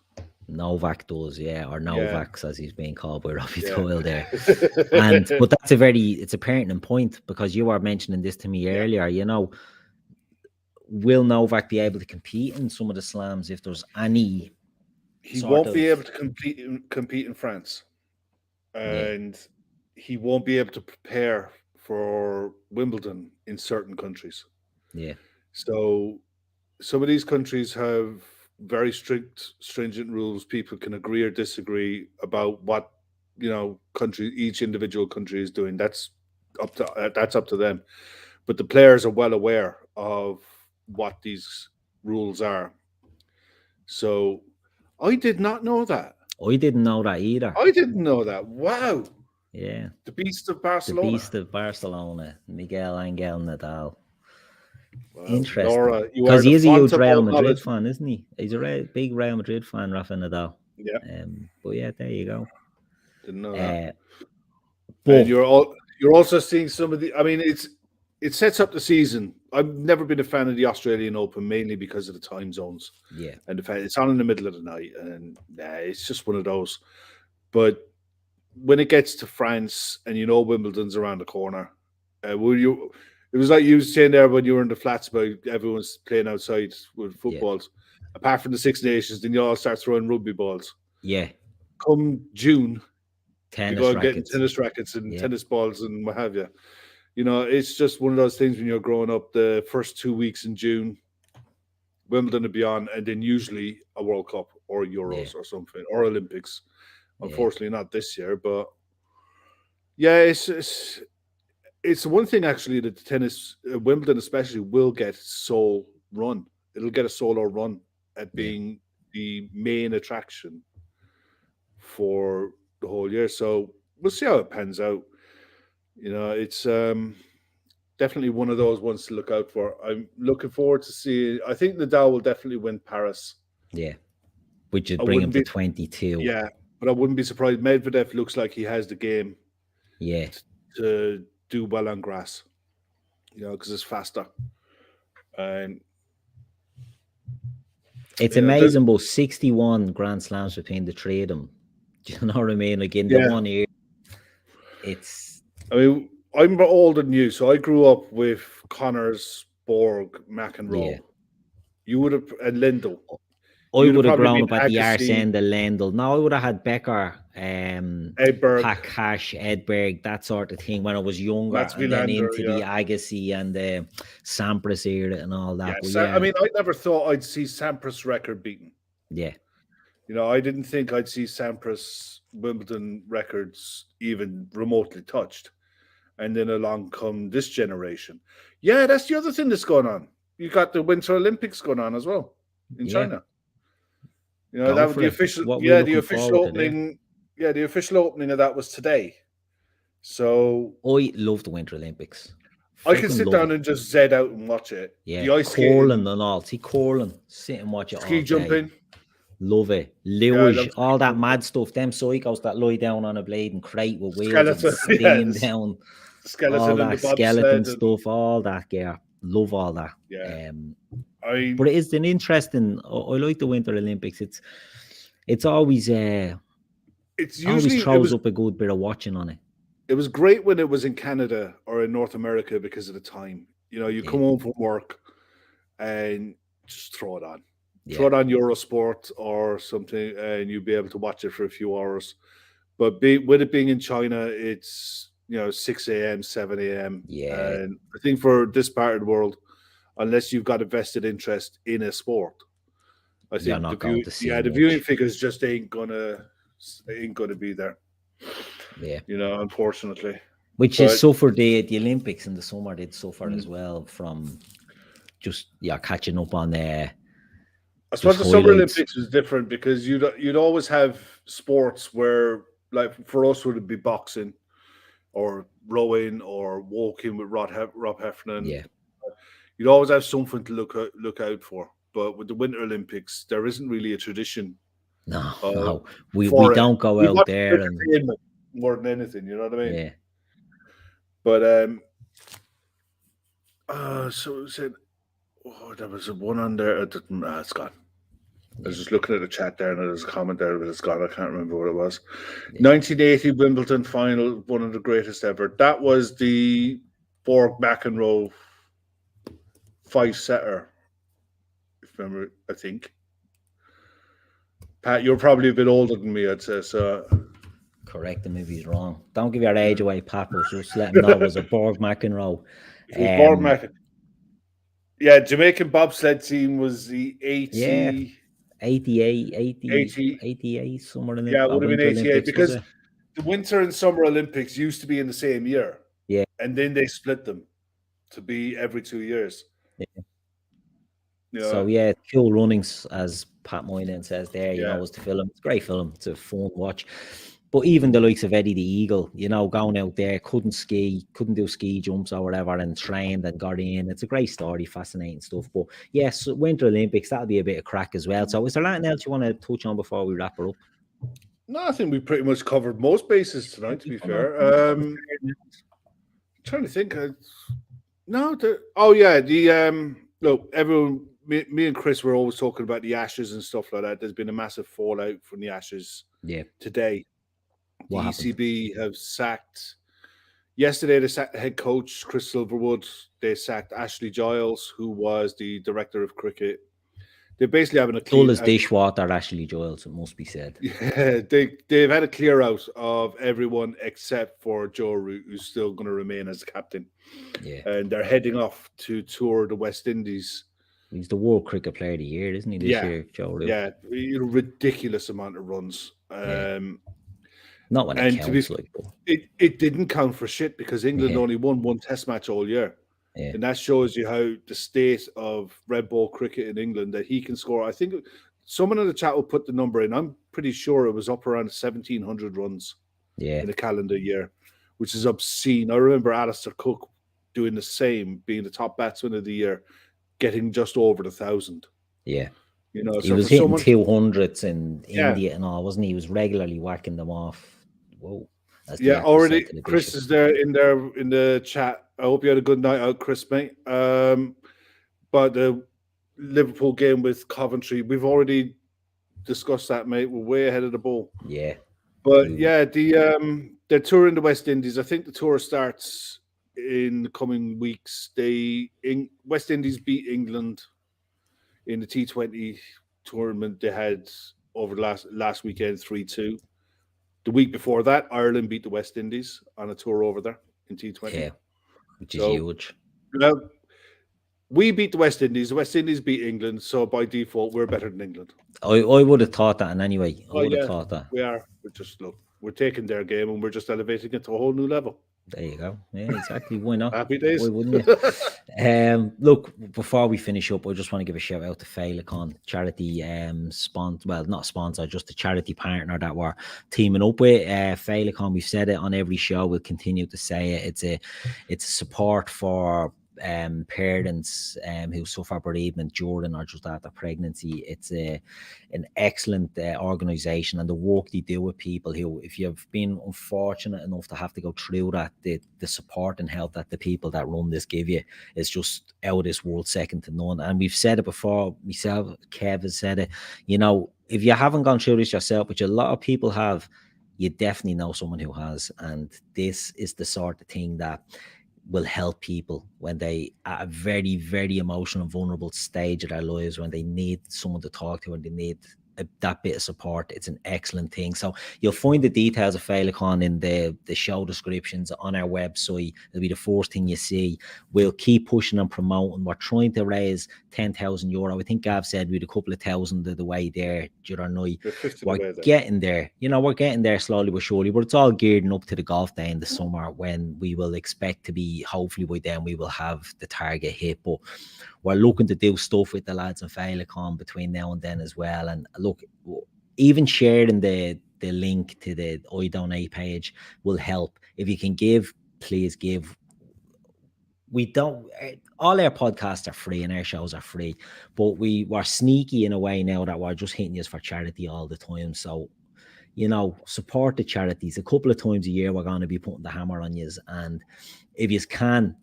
Novak does, or Novaks as he's being called by Robbie Doyle there. But that's it's a pertinent point, because you were mentioning this to me earlier. Will Novak be able to compete in some of the slams if there's any? He won't be able to compete in France, and he won't be able to prepare for Wimbledon in certain countries. Yeah. So some of these countries have very stringent rules. People can agree or disagree about what each individual country is doing. That's up to them. But the players are well aware of what these rules are. So I did not know that. I didn't know that either. I didn't know that. Wow. Yeah. The Beast of Barcelona. The Beast of Barcelona, Miguel Angel Nadal. Wow. Interesting. Laura, because he is a huge Real Madrid fan, isn't he? He's a big Real Madrid fan, Rafa Nadal. Yeah. But yeah, there you go. Didn't know that. But you're also seeing some of the. I mean, it sets up the season. I've never been a fan of the Australian Open, mainly because of the time zones. Yeah. And the fact it's on in the middle of the night, and it's just one of those. But when it gets to France, and Wimbledon's around the corner, it was like you were saying there when you were in the flats about everyone's playing outside with footballs. Yeah. Apart from the Six Nations, then you all start throwing rugby balls. Yeah. Come June, tennis you go getting tennis rackets and tennis balls and what have you. It's just one of those things when you're growing up, the first 2 weeks in June, Wimbledon and beyond, and then usually a World Cup or Euros or something, or Olympics. Unfortunately, not this year, but it's one thing actually that the tennis, Wimbledon especially, will get sole run. It'll get a solo run at being the main attraction for the whole year. So we'll see how it pans out. It's definitely one of those ones to look out for. I'm looking forward to seeing. I think Nadal will definitely win Paris. Yeah, which would bring him to 22. Yeah, but I wouldn't be surprised. Medvedev looks like he has the game. Yeah, to do well on grass. Because it's faster. And it's amazing, but 61 Grand Slams between the three of them. Do you know what I mean? Like in the 1 year. I mean, I'm older than you, so I grew up with Connors, Borg, McEnroe. Yeah. You would have, and Lindell. I would have probably grown been up at the Agassi, Arsene, the Lendl. No, I would have had Becker, Edberg, Pat Cash, Edberg, that sort of thing when I was younger, Mats and then Wilander, into the Agassi and the Sampras era and all that. But I mean, I never thought I'd see Sampras record beaten. Yeah. You know, I didn't think I'd see Sampras Wimbledon records even remotely touched. And then along come this generation. Yeah, that's the other thing that's going on. You got the Winter Olympics going on as well in China. You know, that was the official opening. Yeah, the official opening of that was today. So I love the Winter Olympics. I can sit down and just zed out and watch it. Yeah, the ice curling and all. See curling, sit and watch it. Ski jumping. Love it. Luge, all that mad stuff. Them psychos that lie down on a blade and crate with wheels and steam down. The skeleton all and that the skeleton stuff, all that. Yeah, love all that. Yeah. But it is an interesting. I like the Winter Olympics. It's always always throws up a good bit of watching on it. It was great when it was in Canada or in North America because of the time. You know, you come home from work and just throw it on. Yeah. Throw it on Eurosport or something, and you'll be able to watch it for a few hours. But with it being in China, it's 6 a.m., 7 a.m. Yeah. And I think for this part of the world, unless you've got a vested interest in a sport, I think the viewing figures just ain't gonna be there. Yeah. Unfortunately. Which is suffered the Olympics in the summer did suffer as well from just catching up on I suppose the Summer Olympics was different because you'd always have sports where, like for us, would it be boxing or rowing or walking with Rob Heffernan. Yeah, you'd always have something to look out for. But with the Winter Olympics, there isn't really a tradition. No, we don't go out there and more than anything. You know what I mean? Yeah. But so it said, there was a one on there. It's gone. I was just looking at the chat there, and there's a comment there, but it's gone. I can't remember what it was. Yeah. 1980 Wimbledon final, one of the greatest ever. That was the Borg McEnroe 5-setter. If I remember, I think. Pat, you're probably a bit older than me, I'd say. So correct him if he's wrong. Don't give your age away, Papa. Just let him know it was a Borg McEnroe. Borg McEnroe. Yeah, Jamaican bobsled team was the 80. 88, somewhere in it would have been 88 Olympics, because the Winter and Summer Olympics used to be in the same year. Yeah. And then they split them to be every 2 years. Yeah. So, cool runnings, as Pat Moynihan says there, you know, was the film. It's a great film. It's a fun watch. But even the likes of Eddie the Eagle, going out there, couldn't do ski jumps or whatever, and trained and got in. It's a great story, fascinating stuff. But yes, Winter Olympics, that'll be a bit of crack as well. So is there anything else you want to touch on before we wrap her up? No, I think we pretty much covered most bases tonight, to be fair. I'm trying to think. Look, everyone, me and Chris were always talking about the Ashes and stuff like that. There's been a massive fallout from the Ashes today. The ECB have sacked yesterday. They sacked the head coach Chris Silverwood. They sacked Ashley Giles, who was the director of cricket. They're basically having a clean as dishwater. Ashley Giles, it must be said. Yeah, they've had a clear out of everyone except for Joe Root, who's still going to remain as captain. Yeah, and they're heading off to tour the West Indies. He's the World Cricket Player of the Year, isn't he? This year, Joe Root. Yeah, a ridiculous amount of runs. Not when it counts. It didn't count for shit because England only won one Test match all year. Yeah. And that shows you how the state of red ball cricket in England, that he can score. I think someone in the chat will put the number in. I'm pretty sure it was up around 1,700 runs in a calendar year, which is obscene. I remember Alistair Cook doing the same, being the top batsman of the year, getting just over 1,000. Yeah. You know, he was hitting 200s in India and all, wasn't he? He was regularly whacking them off. Whoa. Already Chris is there in the chat. I hope you had a good night out, Chris, mate. But the Liverpool game with Coventry, we've already discussed that, mate. We're way ahead of the ball. Yeah. But the tour in the West Indies, I think the tour starts in the coming weeks. West Indies beat England in the T20 tournament they had over the last weekend, 3-2. The week before that, Ireland beat the West Indies on a tour over there in T20. Yeah, which is huge. We beat the West Indies beat England, so by default, we're better than England. I would have thought that, and anyway, I would have thought that. We are. We're taking their game and we're just elevating it to a whole new level. There you go. Yeah, exactly. Why not? Happy days. Why wouldn't you? Look, before we finish up, I just want to give a shout out to Féileacáin, charity not sponsor, just a charity partner that we're teaming up with. Féileacáin, we've said it on every show, we'll continue to say it. It's a support for parents who suffer bereavement during or just after pregnancy. It's an excellent organization, and the work they do with people who, if you've been unfortunate enough to have to go through that, the support and help that the people that run this give you is just out of this world, second to none. And we've said it before, myself, Kev has said it, if you haven't gone through this yourself, which a lot of people have, you definitely know someone who has. And this is the sort of thing that will help people when they at a very, very emotional, vulnerable stage of their lives, when they need someone to talk to and they need that bit of support. It's an excellent thing. So you'll find the details of Féileacáin in the show descriptions on our website. It'll be the first thing you see. We'll keep pushing and promoting. We're trying to raise €10,000. I think Gav said we'd a couple of thousand of the way there during night. We're getting there. We're getting there slowly but surely, but it's all gearing up to the golf day in the summer, when we will expect to be, hopefully by then we will have the target hit. But we're looking to do stuff with the lads in Féileacáin between now and then as well. And look, even sharing the link to the I Donate page will help. If you can give, please give. All our podcasts are free and our shows are free, but we're sneaky in a way now that we're just hitting you for charity all the time. So, support the charities. A couple of times a year, we're going to be putting the hammer on you. And if you can,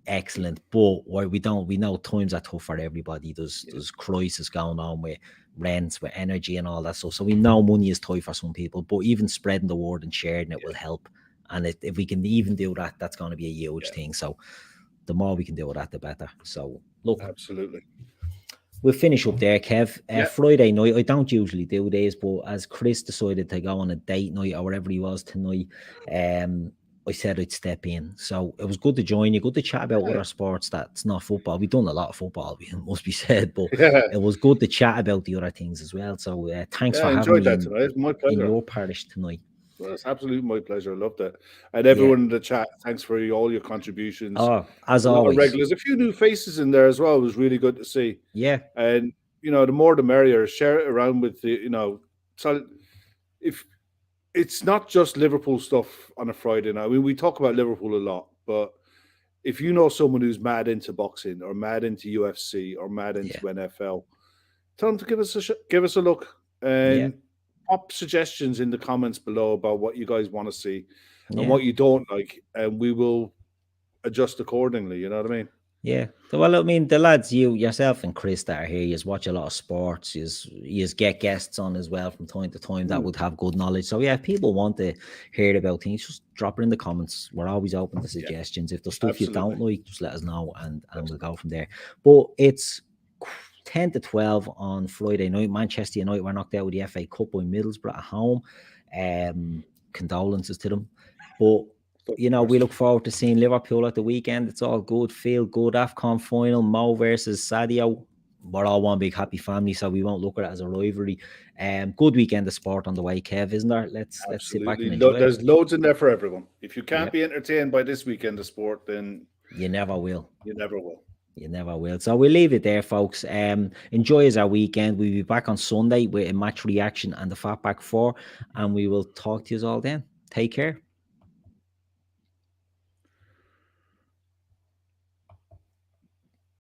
excellent. But we know times are tough for everybody. There's crisis going on with rents, with energy and all that stuff. So we know money is tight for some people, but even spreading the word and sharing it will help. And if we can even do that, that's going to be a huge thing. So the more we can do with that, the better. So look, absolutely. We'll finish up there, Kev. Friday night, I don't usually do this, but as Chris decided to go on a date night or whatever he was tonight, I said I'd step in. So it was good to join you, good to chat about other sports that's not football. We've done a lot of football, it must be said, but it was good to chat about the other things as well. So thanks for having me in your parish tonight. Well, it's absolutely my pleasure. I loved it. And everyone in the chat, thanks for all your contributions. Oh, as always. Regulars, a few new faces in there as well. It was really good to see. Yeah. And, the more the merrier. Share it around with so if it's not just Liverpool stuff on a Friday night. I mean, we talk about Liverpool a lot, but if you know someone who's mad into boxing or mad into UFC or mad into NFL, tell them to give us a look and pop suggestions in the comments below about what you guys want to see and what you don't like, and we will adjust accordingly. You know what I mean? Yeah. Well, I mean, the lads, yourself and Chris that are here, you watch a lot of sports, you get guests on as well from time to time that would have good knowledge. So if people want to hear about things, just drop it in the comments. We're always open to suggestions. If there's stuff you don't like, just let us know and we'll go from there. But it's 10 to 12 on Friday night. Manchester United were knocked out with the FA Cup by Middlesbrough at home. Condolences to them. But we look forward to seeing Liverpool at the weekend. It's all good, feel good. AFCON final, Mo versus Sadio. We're all one big happy family, so we won't look at it as a rivalry. Good weekend of sport on the way, Kev, isn't there? Let's sit back and enjoy. There's loads in there for everyone. If you can't be entertained by this weekend of sport, then you never will. You never will. You never will. So we'll leave it there, folks. Enjoy our weekend. We'll be back on Sunday with a match reaction and the Fatback 4, and we will talk to you all then. Take care.